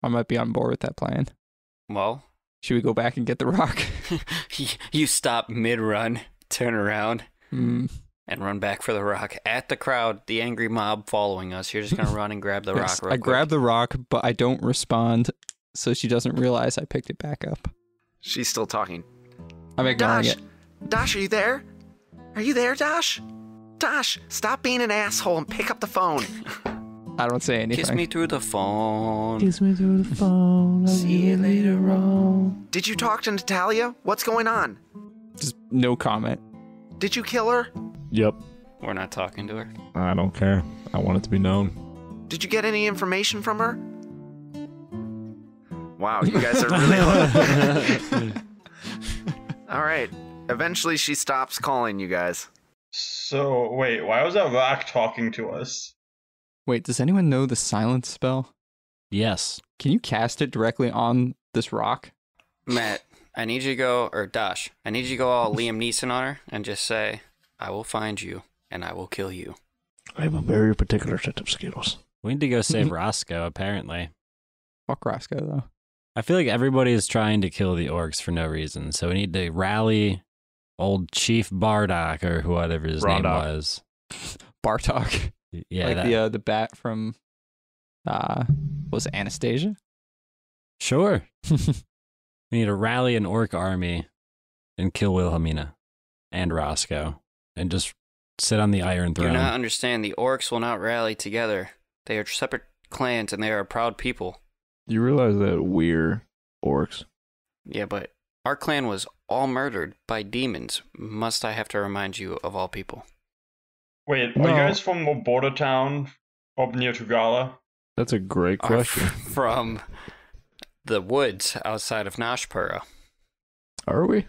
I might be on board with that plan. Well, Should we go back and get the rock? you stop mid-run, turn around, and run back for the rock. At the crowd, the angry mob following us. You're just going to run and grab the rock Yes, real I quick. grab the rock, but I don't respond, so she doesn't realize I picked it back up. She's still talking. I'm ignoring Dash! it. Dash, are you there? Are you there, Dash? Dash, stop being an asshole and pick up the phone. I don't say anything. Kiss me through the phone. me through the phone. See you later on. Did you talk to Natalia? What's going on? Just no comment. Did you kill her? Yep. We're not talking to her. I don't care. I want it to be known. Did you get any information from her? Wow, you guys are really All right. Eventually she stops calling you guys. So, wait, why was that rock talking to us? Wait, does anyone know the silence spell? Yes. Can you cast it directly on this rock? Matt, I need you to go, or Dash, I need you to go all Liam Neeson on her and just say, I will find you and I will kill you. I have a very particular set of skills. We need to go save Roscoe, apparently. Fuck Roscoe, though. I feel like everybody is trying to kill the orcs for no reason, so we need to rally old Chief Bardock or whatever his name Bardock. was. Bartok. Yeah, like that, the bat from, was it Anastasia? sure. We need to rally an orc army and kill Wilhelmina and Roscoe and just sit on the Iron You Throne. do not understand. The orcs will not rally together. They are separate clans and they are a proud people. You realize that we're orcs? Yeah, but our clan was all murdered by demons. Must I have to remind you of all people? Wait, No. are you guys from a border town up near Tugala? That's a great Are question. from the woods outside of Nashpura. Are we?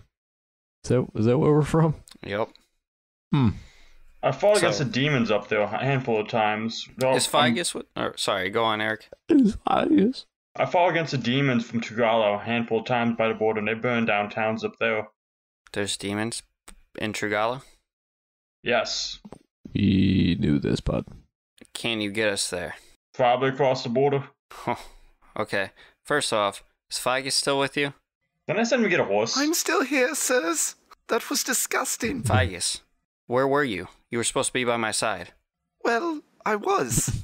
Is that where we're from? Yep. I fought So- against the demons up there a handful of times. Is Figus with... Or, sorry, go on, Eric. It's obvious. I fought against the demons from Tugala a handful of times by the border, and they burned down towns up there. There's demons in Trugala. Yes. We knew this, bud. Can you get us there? Probably across the border. Okay. First off, is Figus still with you? Then I said we get a horse. I'm still here, sirs. That was disgusting. Figus, where were you? You were supposed to be by my side. Well, I was.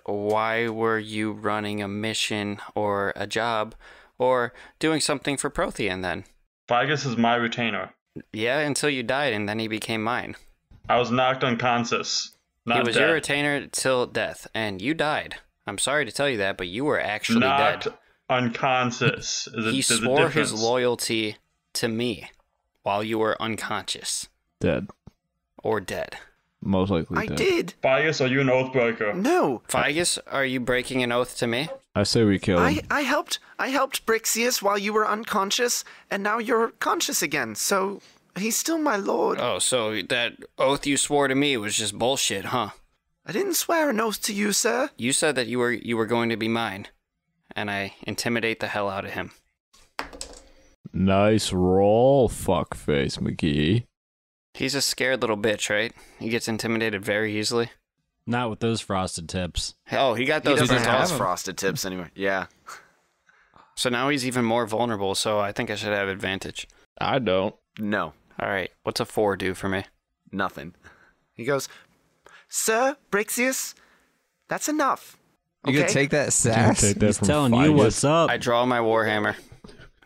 Why were you running a mission or a job or doing something for Prothean then? Figus is my retainer. Yeah, until you died and then he became mine. I was knocked unconscious. Not He was dead. your retainer till death, and you died. I'm sorry to tell you that, but you were actually Knocked dead. unconscious. He swore his loyalty to me while you were unconscious Dead. or dead. Most likely I dead. did. Figus, are you an oathbreaker? No. Figus, are you breaking an oath to me? I say we kill him. I helped Brixius while you were unconscious, and now you're conscious again, so he's still my lord. Oh, so that oath you swore to me was just bullshit, huh? I didn't swear an oath to you, sir. You said that you were going to be mine, and I intimidate the hell out of him. Nice roll, fuckface McGee. He's a scared little bitch, right? He gets intimidated very easily. Not with those frosted tips. Oh, he got He those. doesn't big have toes. frosted tips anyway. Yeah. So now he's even more vulnerable, so I think I should have advantage. I don't. No. All right, what's a 4 do for me? Nothing. He goes, Sir, Brixius, that's enough. You Okay? gonna take that Can sass? take that He's from telling you Figus. what's up. I draw my warhammer.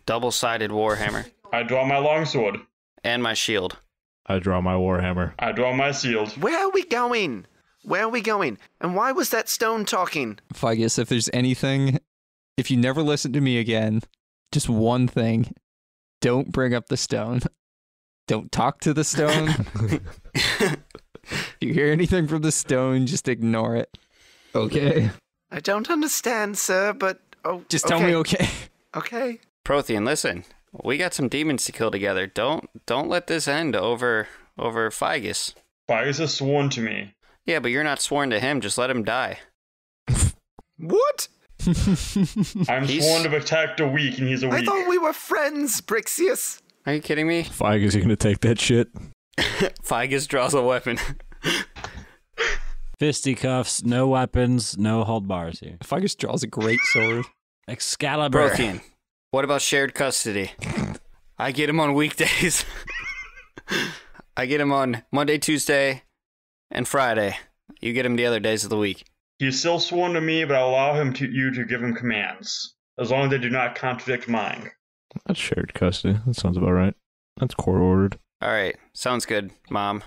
Double-sided warhammer. I draw my longsword. And my shield. I draw my warhammer. I draw my shield. Where are we going? Where are we going? And why was that stone talking? Figus, if there's anything, if you never listen to me again, just one thing. Don't bring up the stone. Don't talk to the stone. If you hear anything from the stone, just ignore it. Okay? I don't understand, sir, but Just tell me okay. Okay. Prothean, listen. We got some demons to kill together. Don't let this end over Figus. Figus has sworn to me. Yeah, but you're not sworn to him. Just let him die. What? I'm He's- sworn to protect the weak, and he's a I weak. thought we were friends, Brixius. Are you kidding me? Figus, you gonna take that shit? Figus draws a weapon. Fisticuffs, no weapons, no hold bars here. Ficus draws a great sword. Excalibur. Prothean, what about shared custody? I get him on weekdays. I get him on Monday, Tuesday, and Friday. You get him the other days of the week. He is still sworn to me, but I'll allow you to give him commands, as long as they do not contradict mine. That's shared custody. That sounds about right. That's court ordered. All right, sounds good, Mom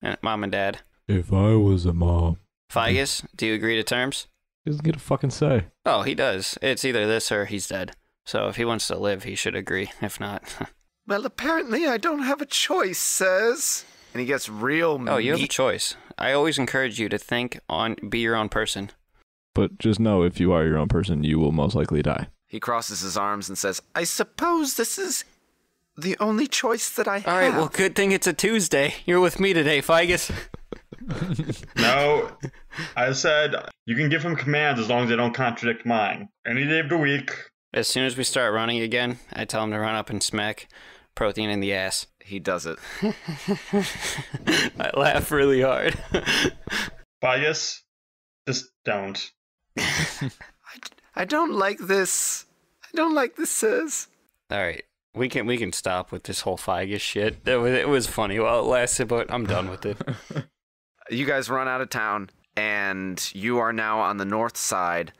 and Dad. If I was a mom. Ficus, do you agree to terms? He doesn't get a fucking say. Oh, he does. It's either this or he's dead. So if he wants to live, he should agree. If not... Well, apparently I don't have a choice, says. And he gets real Oh, you have a meat. choice. I always encourage you to be your own person. But just know, if you are your own person, you will most likely die. He crosses his arms and says, I suppose this is the only choice that I have. All right, well, good thing it's a Tuesday. You're with me today, Ficus. No, I said you can give him commands as long as they don't contradict mine. Any day of the week. As soon as we start running again, I tell him to run up and smack Prothean in the ass. He does it. I laugh really hard. Ficus, just don't. I don't like this. I don't like this, says. All right, we can stop with this whole Ficus shit. It was funny while it lasted, but I'm done with it. You guys run out of town, and you are now on the north side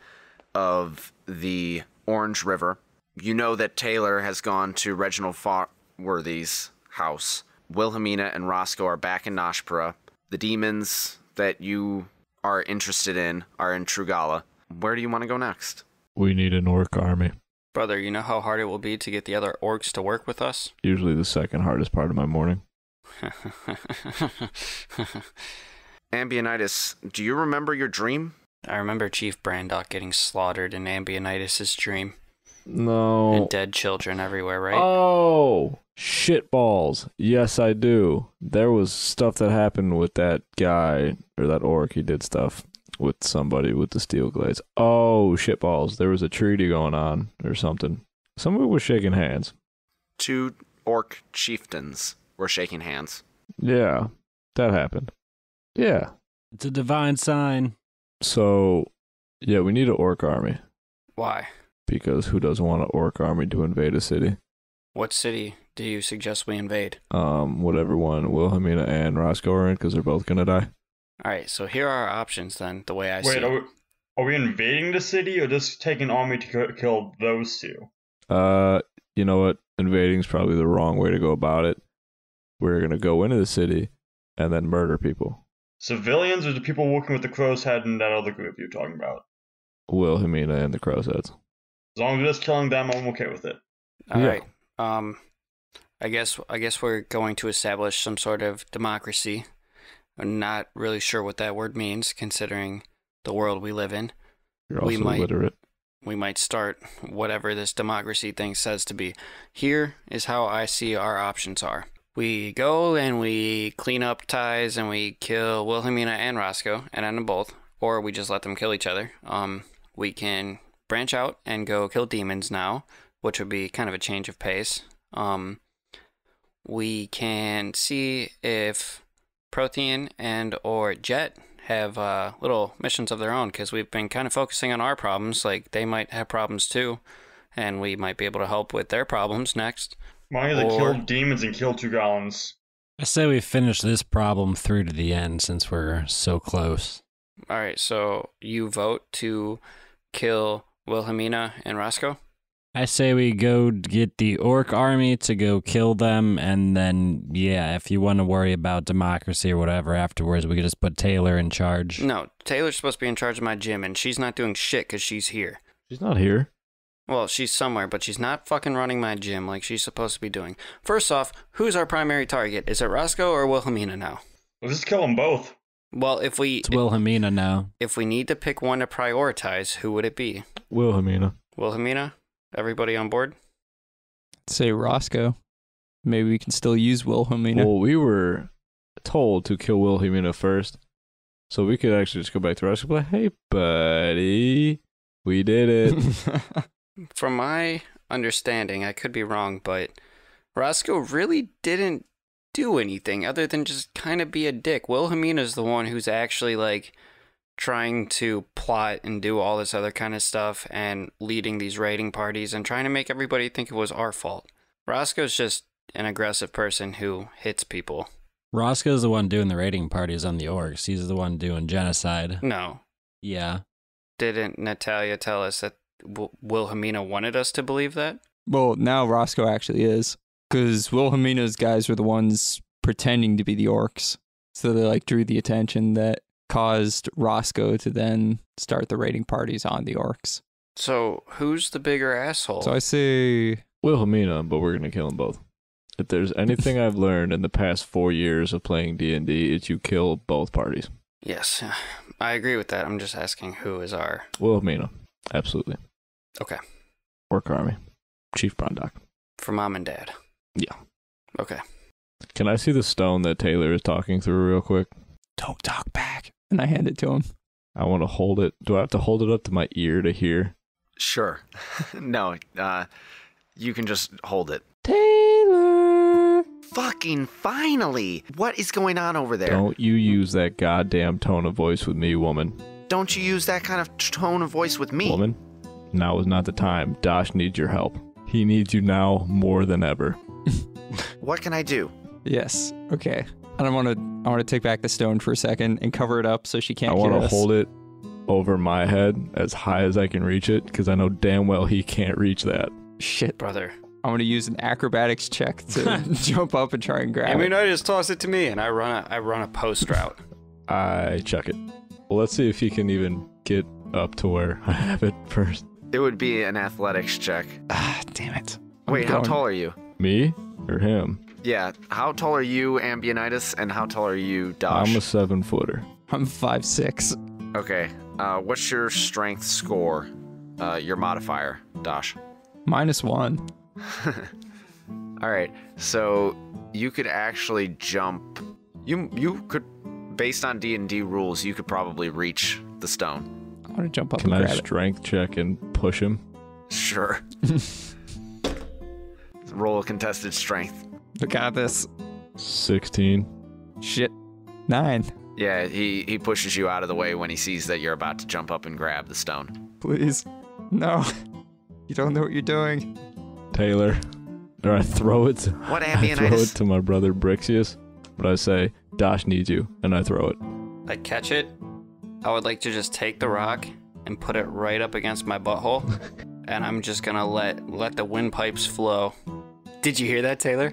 of the Orange River. You know that Taylor has gone to Reginald Farworthy's house. Wilhelmina and Roscoe are back in Noshpura. The demons that you are interested in are in Trugala. Where do you want to go next? We need an orc army. Brother, you know how hard it will be to get the other orcs to work with us? Usually the second hardest part of my morning. Ambionitis, do you remember your dream? I remember Chief Brandock getting slaughtered in Ambionitis' dream. No. And dead children everywhere, right? Oh, shitballs. Yes, I do. There was stuff that happened with that guy, or that orc. He did stuff with somebody with the steel glades. Oh, shitballs. There was a treaty going on or something. Somebody was shaking hands. 2 orc chieftains were shaking hands. Yeah, that happened. Yeah. It's a divine sign. So, yeah, we need an orc army. Why? Because who doesn't want an orc army to invade a city? What city do you suggest we invade? Whatever one Wilhelmina and Roscoe are in, because they're both gonna die. All right, so here are our options then, the way I see Wait, it. are we invading the city or just taking an army to kill those 2? You know what? Invading's probably the wrong way to go about it. We're gonna go into the city and then murder people. Civilians or the people working with the Crow's Head and that other group you're talking about? Wilhelmina and the Crow's Heads. As long as we're just killing them, I'm okay with it. All Yeah. right. I guess we're going to establish some sort of democracy. I'm not really sure what that word means, considering the world we live in. You're We also might- illiterate. We might start whatever this democracy thing says to be. Here is how I see our options are. We go and we clean up ties and we kill Wilhelmina and Roscoe and end them both, or we just let them kill each other. We can branch out and go kill demons now, which would be kind of a change of pace. We can see if Prothean and or Jet have little missions of their own, because we've been kind of focusing on our problems. Like, they might have problems too, and we might be able to help with their problems next. Why don't they Or- kill demons and kill 2 golems? I say we finish this problem through to the end since we're so close. All right, so you vote to kill Wilhelmina and Roscoe? I say we go get the orc army to go kill them, and then, yeah, if you want to worry about democracy or whatever afterwards, we could just put Taylor in charge. No, Taylor's supposed to be in charge of my gym, and she's not doing shit because she's here. She's not here. Well, she's somewhere, but she's not fucking running my gym like she's supposed to be doing. First off, who's our primary target? Is it Roscoe or Wilhelmina now? Let's just kill them both. Well, if we It's Wilhelmina now. if we need to pick one to prioritize, who would it be? Wilhelmina. Wilhelmina? Everybody on board? Say Roscoe. Maybe we can still use Wilhelmina. Well, we were told to kill Wilhelmina first, so we could actually just go back to Roscoe and be like, hey, buddy, we did it. From my understanding, I could be wrong, but Roscoe really didn't do anything other than just kind of be a dick. Wilhelmina's the one who's actually, like, trying to plot and do all this other kind of stuff and leading these raiding parties and trying to make everybody think it was our fault. Roscoe's just an aggressive person who hits people. Roscoe's the one doing the raiding parties on the orcs. He's the one doing genocide. No. Yeah. Didn't Natalia tell us that Wilhelmina wanted us to believe that? Well, now Roscoe actually is. Because Wilhelmina's guys were the ones pretending to be the orcs. So they like drew the attention that caused Roscoe to then start the raiding parties on the orcs. So who's the bigger asshole? So I say Wilhelmina, but we're gonna kill them both. If there's anything I've learned in the past 4 years of playing D&D, it's you kill both parties. Yes, I agree with that. I'm just asking who is our... Wilhelmina, absolutely. Okay. Orc Army, Chief Brondock. For Mom and Dad. Yeah. Okay. Can I see the stone that Taylor is talking through real quick? don't talk back. And I hand it to him. I want to hold it. Do I have to hold it up to my ear to hear? Sure. No, you can just hold it. Taylor! Fucking finally! What is going on over there? Don't you use that goddamn tone of voice with me, woman. Don't you use that kind of tone of voice with me. Woman, now is not the time. Dash needs your help. He needs you now more than ever. What can I do? Yes. Okay. And I want to take back the stone for a second and cover it up so she can't I hear want to us. hold it over my head as high as I can reach it, because I know damn well he can't reach that. Shit. Brother. I want to use an acrobatics check to jump up and try and grab I mean, it. I just toss it to me, and I run a post route. I chuck it. Well, let's see if he can even get up to where I have it first. It would be an athletics check. Ah, damn it. I'm Wait, how going- tall are you? Me or him? Yeah, how tall are you, Ambionitis, and how tall are you, Dosh? I'm a 7-footer. I'm 5'6". Okay, what's your strength score? Your modifier, Dosh. -1. All right, so you could actually jump. You could, based on D&D rules, you could probably reach the stone. I want to jump up Can and I grab it. strength check and push him? Sure. Roll a contested strength. I got this. 16. Shit. 9. Yeah, he pushes you out of the way when he sees that you're about to jump up and grab the stone. Please. No. You don't know what you're doing. Taylor. Or I throw it. What, I throw it Ambionitis? to my brother Brixius. But I say, Dash needs you, and I throw it. I catch it. I would like to just take the rock and put it right up against my butthole, and I'm just gonna let the windpipes flow. Did you hear that, Taylor?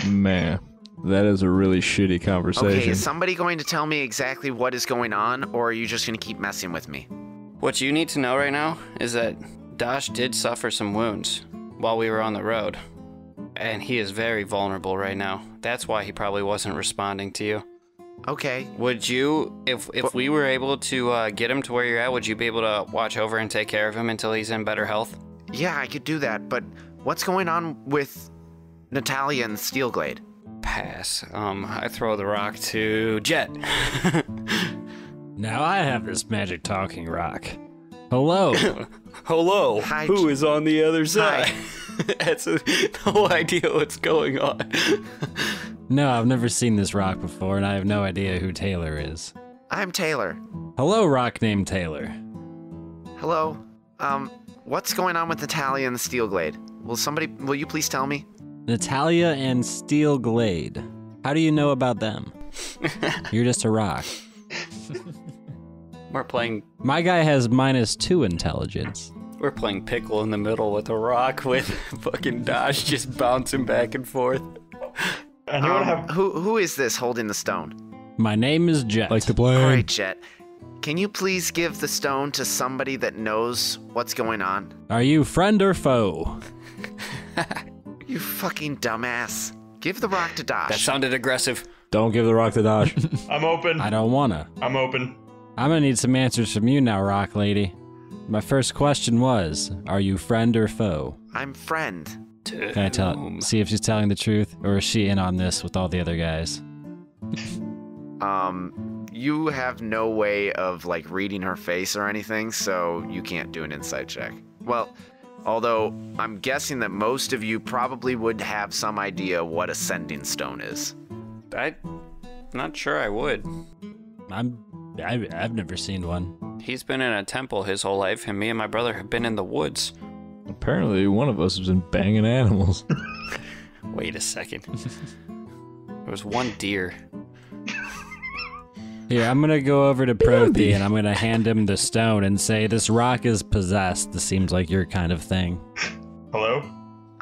Man, that is a really shitty conversation. Okay, is somebody going to tell me exactly what is going on, or are you just going to keep messing with me? What you need to know right now is that Dash did suffer some wounds while we were on the road, and he is very vulnerable right now. That's why he probably wasn't responding to you. Okay. Would you, if we were able to get him to where you're at, would you be able to watch over and take care of him until he's in better health? Yeah, I could do that, but what's going on with Natalia and Steelglade? Pass. I throw the rock to Jet. Now I have this magic talking rock. Hello. Hello. Hi, Who is on the other Hi. side? That's no idea what's going on. No, I've never seen this rock before, and I have no idea who Taylor is. I'm Taylor. Hello, rock named Taylor. Hello. What's going on with Natalia and the Steelglade? Will you please tell me? Natalia and Steel Glade. How do you know about them? You're just a rock. We're playing My guy has -2 intelligence. pickle in the middle with a rock with fucking Dash just bouncing back and forth. Anyone have? Who is this holding the stone? My name is Jet. Like to play. All right, Jet. Can you please give the stone to somebody that knows what's going on? Are you friend or foe? You fucking dumbass. Give the rock to Dosh. That sounded aggressive. Don't give the rock to Dash. I'm open. I don't wanna. I'm open. I'm gonna need some answers from you now, rock lady. My first question was, are you friend or foe? I'm friend. Can I see if she's telling the truth, or is she in on this with all the other guys? You have no way of, like, reading her face or anything, so you can't do an insight check. Well, although I'm guessing that most of you probably would have some idea what a sending stone is. I'm not sure I would. I'm I've never seen one. He's been in a temple his whole life, and me and my brother have been in the woods. Apparently, one of us has been banging animals. Wait a second. There was one deer. Here, I'm gonna go over to Prothy and I'm gonna hand him the stone and say, this rock is possessed. This seems like your kind of thing. Hello?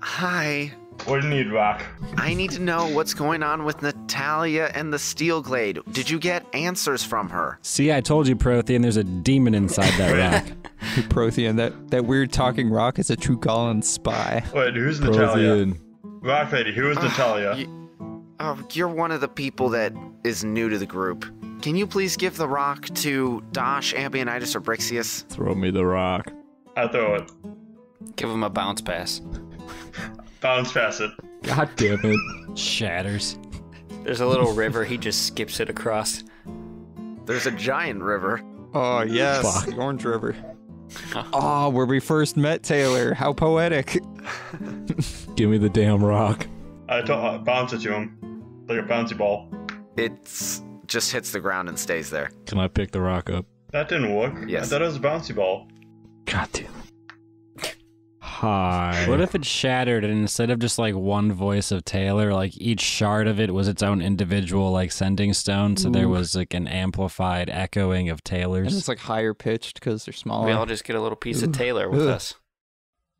Hi. What do you need, Rock? I need to know what's going on with Natalia and the Steel Glade. Did you get answers from her? See, I told you, Prothean, there's a demon inside that rock. Prothean, that weird talking rock is a True Goblin spy. Wait, who's Natalia? Prothean. Rock Lady, who is Natalia? You're one of the people that is new to the group. Can you please give the rock to Dosh, Ambionitis, or Brixius? Throw me the rock. I throw it. Give him a bounce pass. Bounce pass it. God damn it. Shatters. There's a little river, he just skips it across. There's a giant river. Oh, yes, Fuck. the Orange River. Oh, where we first met Taylor. How poetic. Give me the damn rock. I bounce it to him. Like a bouncy ball. It's just hits the ground and stays there. Can I pick the rock up? That didn't work. Yes. I thought it was a bouncy ball. God damn it. Hi. What if it shattered and instead of just like one voice of Taylor, like each shard of it was its own individual like sending stone, so there was like an amplified echoing of And Taylor's? it's like higher pitched because they're smaller. We all just get a little piece of Taylor with us.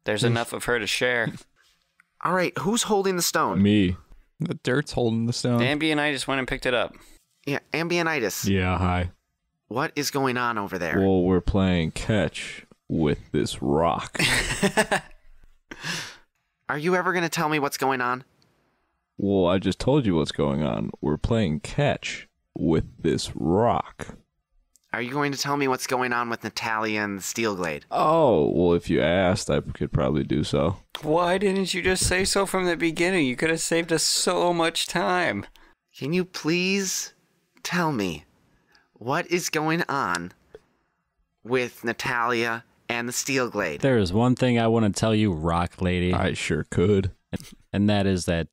There's enough of her to share. All right, who's holding the stone? Me. The dirt's holding the stone. Ambi and I just went and picked it up. Yeah, Ambionitis. Yeah, hi. What is going on over there? Well, we're playing catch with this rock. Are you ever going to tell me what's going on? Well, I just told you what's going on. We're playing catch with this rock. Are you going to tell me what's going on with Natalia and the Steel Glade? Oh, well, if you asked, I could probably do so. Why didn't you just say so from the beginning? You could have saved us so much time. Can you please tell me what is going on with Natalia and the Steel Glade? There is one thing I want to tell you, Rock Lady, I sure could. and that is that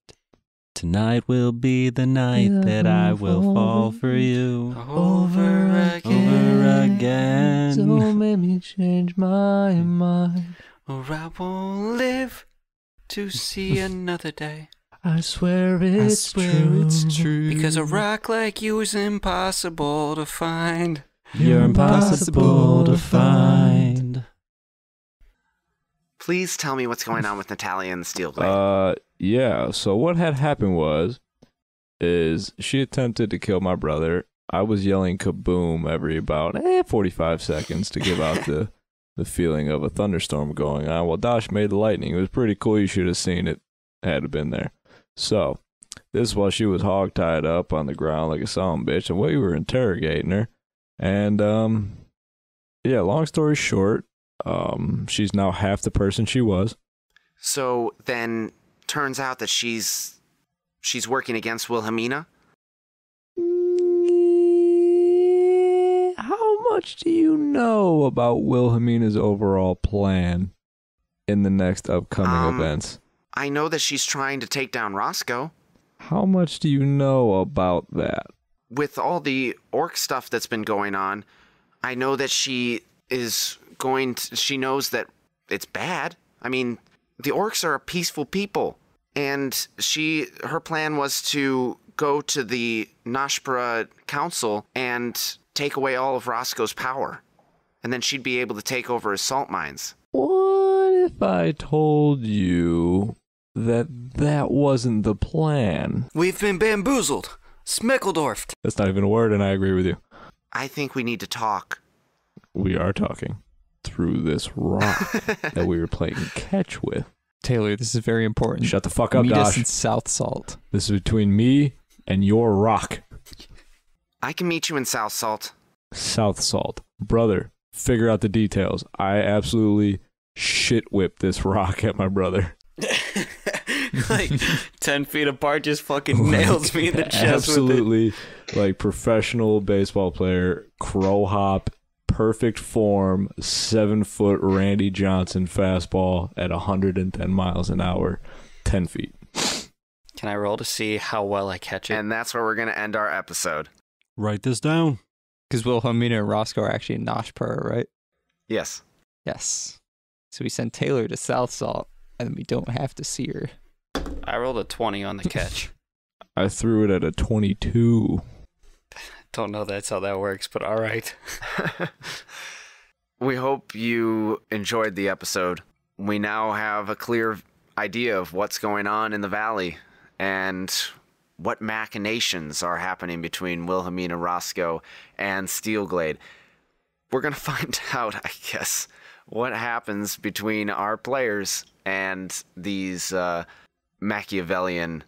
tonight will be the night that I will fall for you Over again. over again. make me change my mind. Or I won't live to see another day. I swear it's true. Because a rock like you is impossible to find. You're impossible to find. Please tell me what's going on with Natalia and the Steel Glade. Yeah, so what had happened is she attempted to kill my brother. I was yelling kaboom every about 45 seconds to give out the feeling of a thunderstorm going on. Well, Dosh made the lightning. It was pretty cool. You should have seen it had it been there. So, this is while she was hog-tied up on the ground like a son bitch, and we were interrogating her. And, yeah, long story short, she's now half the person she was. So then, turns out that she's working against Wilhelmina? How much do you know about Wilhelmina's overall plan in the next upcoming events? I know that she's trying to take down Roscoe. How much do you know about that? With all the orc stuff that's been going on, I know that she knows that it's bad. I mean, the orcs are a peaceful people, and her plan was to go to the Nashpura Council and take away all of Roscoe's power, and then she'd be able to take over his salt mines. What if I told you that wasn't the plan? We've been bamboozled. Smeckledorfed. That's not even a word, and I agree with you. I think we need to talk. We are talking through this rock that we were playing catch with. Taylor, this is very important. Shut the fuck up, Meet us Dosh. in South Salt. This is between me and your rock. I can meet you in South Salt. South Salt. Brother, figure out the details. I absolutely shit whipped this rock at my brother. Like 10 feet apart, just fucking nails me in the chest with it. Absolutely, like professional baseball player, crow hop, perfect form, 7-foot Randy Johnson fastball at 110 miles an hour, 10 feet. Can I roll to see how well I catch it? And that's where we're going to end our episode. Write this down. Because Wilhelmina and Roscoe are actually in Noshpur, right? Yes. Yes. So we send Taylor to South Salt, and we don't have to see her. I rolled a 20 on the catch. I threw it at a 22. Don't know that's how that works, but all right. We hope you enjoyed the episode. We now have a clear idea of what's going on in the valley and what machinations are happening between Wilhelmina Roscoe and Steelglade. We're going to find out, I guess, what happens between our players and these Machiavellian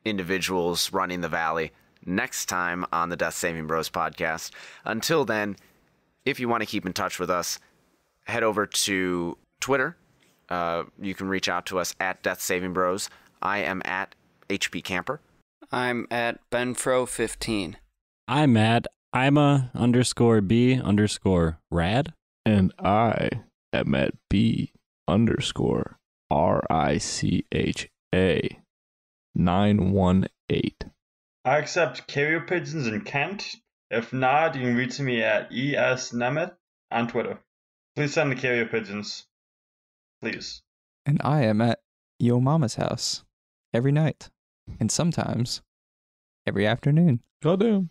individuals running the valley next time on the Death Saving Bros podcast. Until then, if you want to keep in touch with us, head over to Twitter. You can reach out to us at Death Saving Bros. I am at HP Camper. I'm at Benfro15. I'm at Ima_B_rad. And I am at B_RICHA 918. I accept carrier pigeons in Kent. If not, you can reach me at ESNemeth on Twitter. Please send the carrier pigeons. Please. And I am at Yo Mama's house every night. And sometimes every afternoon. Goddamn.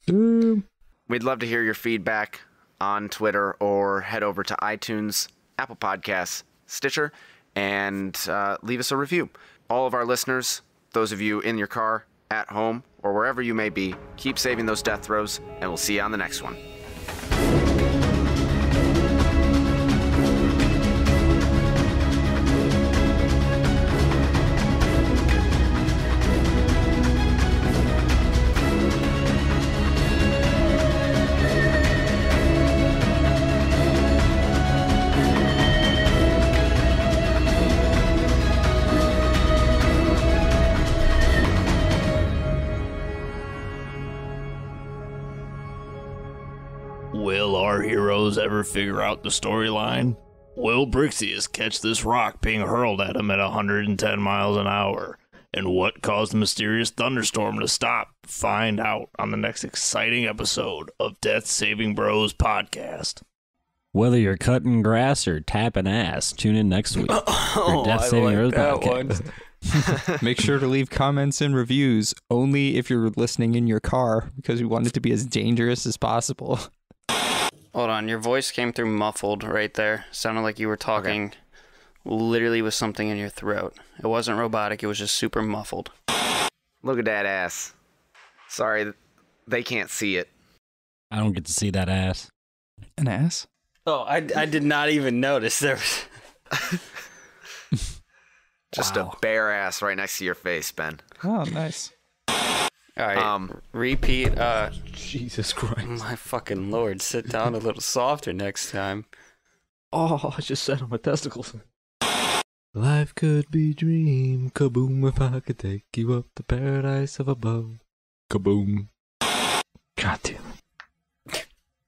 Damn. We'd love to hear your feedback on Twitter, or head over to iTunes, Apple Podcasts, Stitcher, and leave us a review. All of our listeners, those of you in your car, at home, or wherever you may be, keep saving those death throws, and we'll see you on the next one. Will our heroes ever figure out the storyline? Will Brixius catch this rock being hurled at him at 110 miles an hour? And what caused the mysterious thunderstorm to stop? Find out on the next exciting episode of Death Saving Bros podcast. Whether you're cutting grass or tapping ass, tune in next week for Death Saving Bros podcast. Make sure to leave comments and reviews only if you're listening in your car, because we want it to be as dangerous as possible. Hold on, your voice came through muffled right there. Sounded like you were talking literally with something in your throat. It wasn't robotic, it was just super muffled. Look at that ass. Sorry, they can't see it. I don't get to see that ass. An ass? Oh, I did not even notice there was... Just a bare ass right next to your face, Ben. Oh, nice. All right, repeat. Jesus Christ. My fucking lord, sit down a little softer next time. Oh, I just sat on my testicles. Life could be dream, kaboom, if I could take you up to paradise of above. Kaboom. God damn it.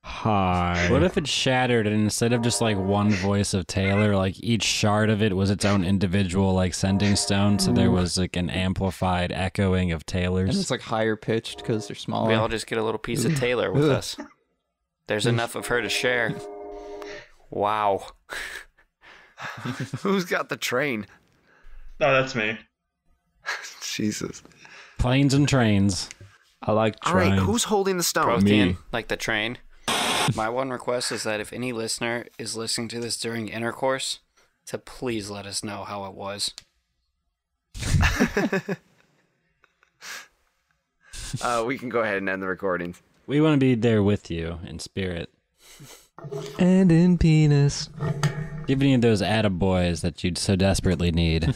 Hi. What if it shattered and instead of just like one voice of Taylor, like each shard of it was its own individual like sending stone, so there was like an amplified echoing of And Taylor's? it's like higher pitched because they're smaller. We all just get a little piece of Taylor with us. There's enough of her to share. Wow. Who's got the train? No, that's me. Jesus. Planes and trains. I like All right, trying. who's holding the stone? Protein, like the train. My one request is that if any listener is listening to this during intercourse, to please let us know how it was. We can go ahead and end the recordings. We want to be there with you in spirit. And in penis. Give any of those attaboys that you'd so desperately need.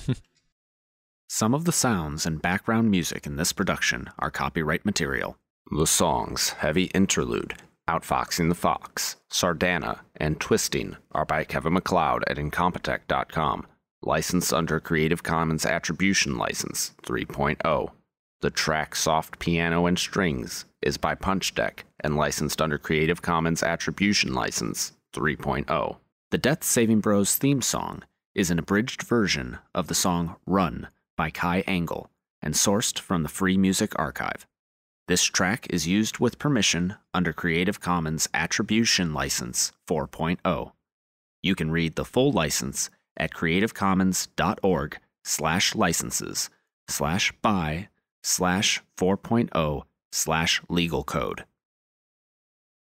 Some of the sounds and background music in this production are copyright material. The songs Heavy Interlude, Outfoxing the Fox, Sardana, and Twisting are by Kevin MacLeod at Incompetech.com. Licensed under Creative Commons Attribution License 3.0. The track Soft Piano and Strings is by Punch Deck and licensed under Creative Commons Attribution License 3.0. The Death Saving Bros theme song is an abridged version of the song Run by Kai Angle and sourced from the Free Music Archive. This track is used with permission under Creative Commons Attribution License 4.0. You can read the full license at creativecommons.org/licenses/by/4.0/legal code.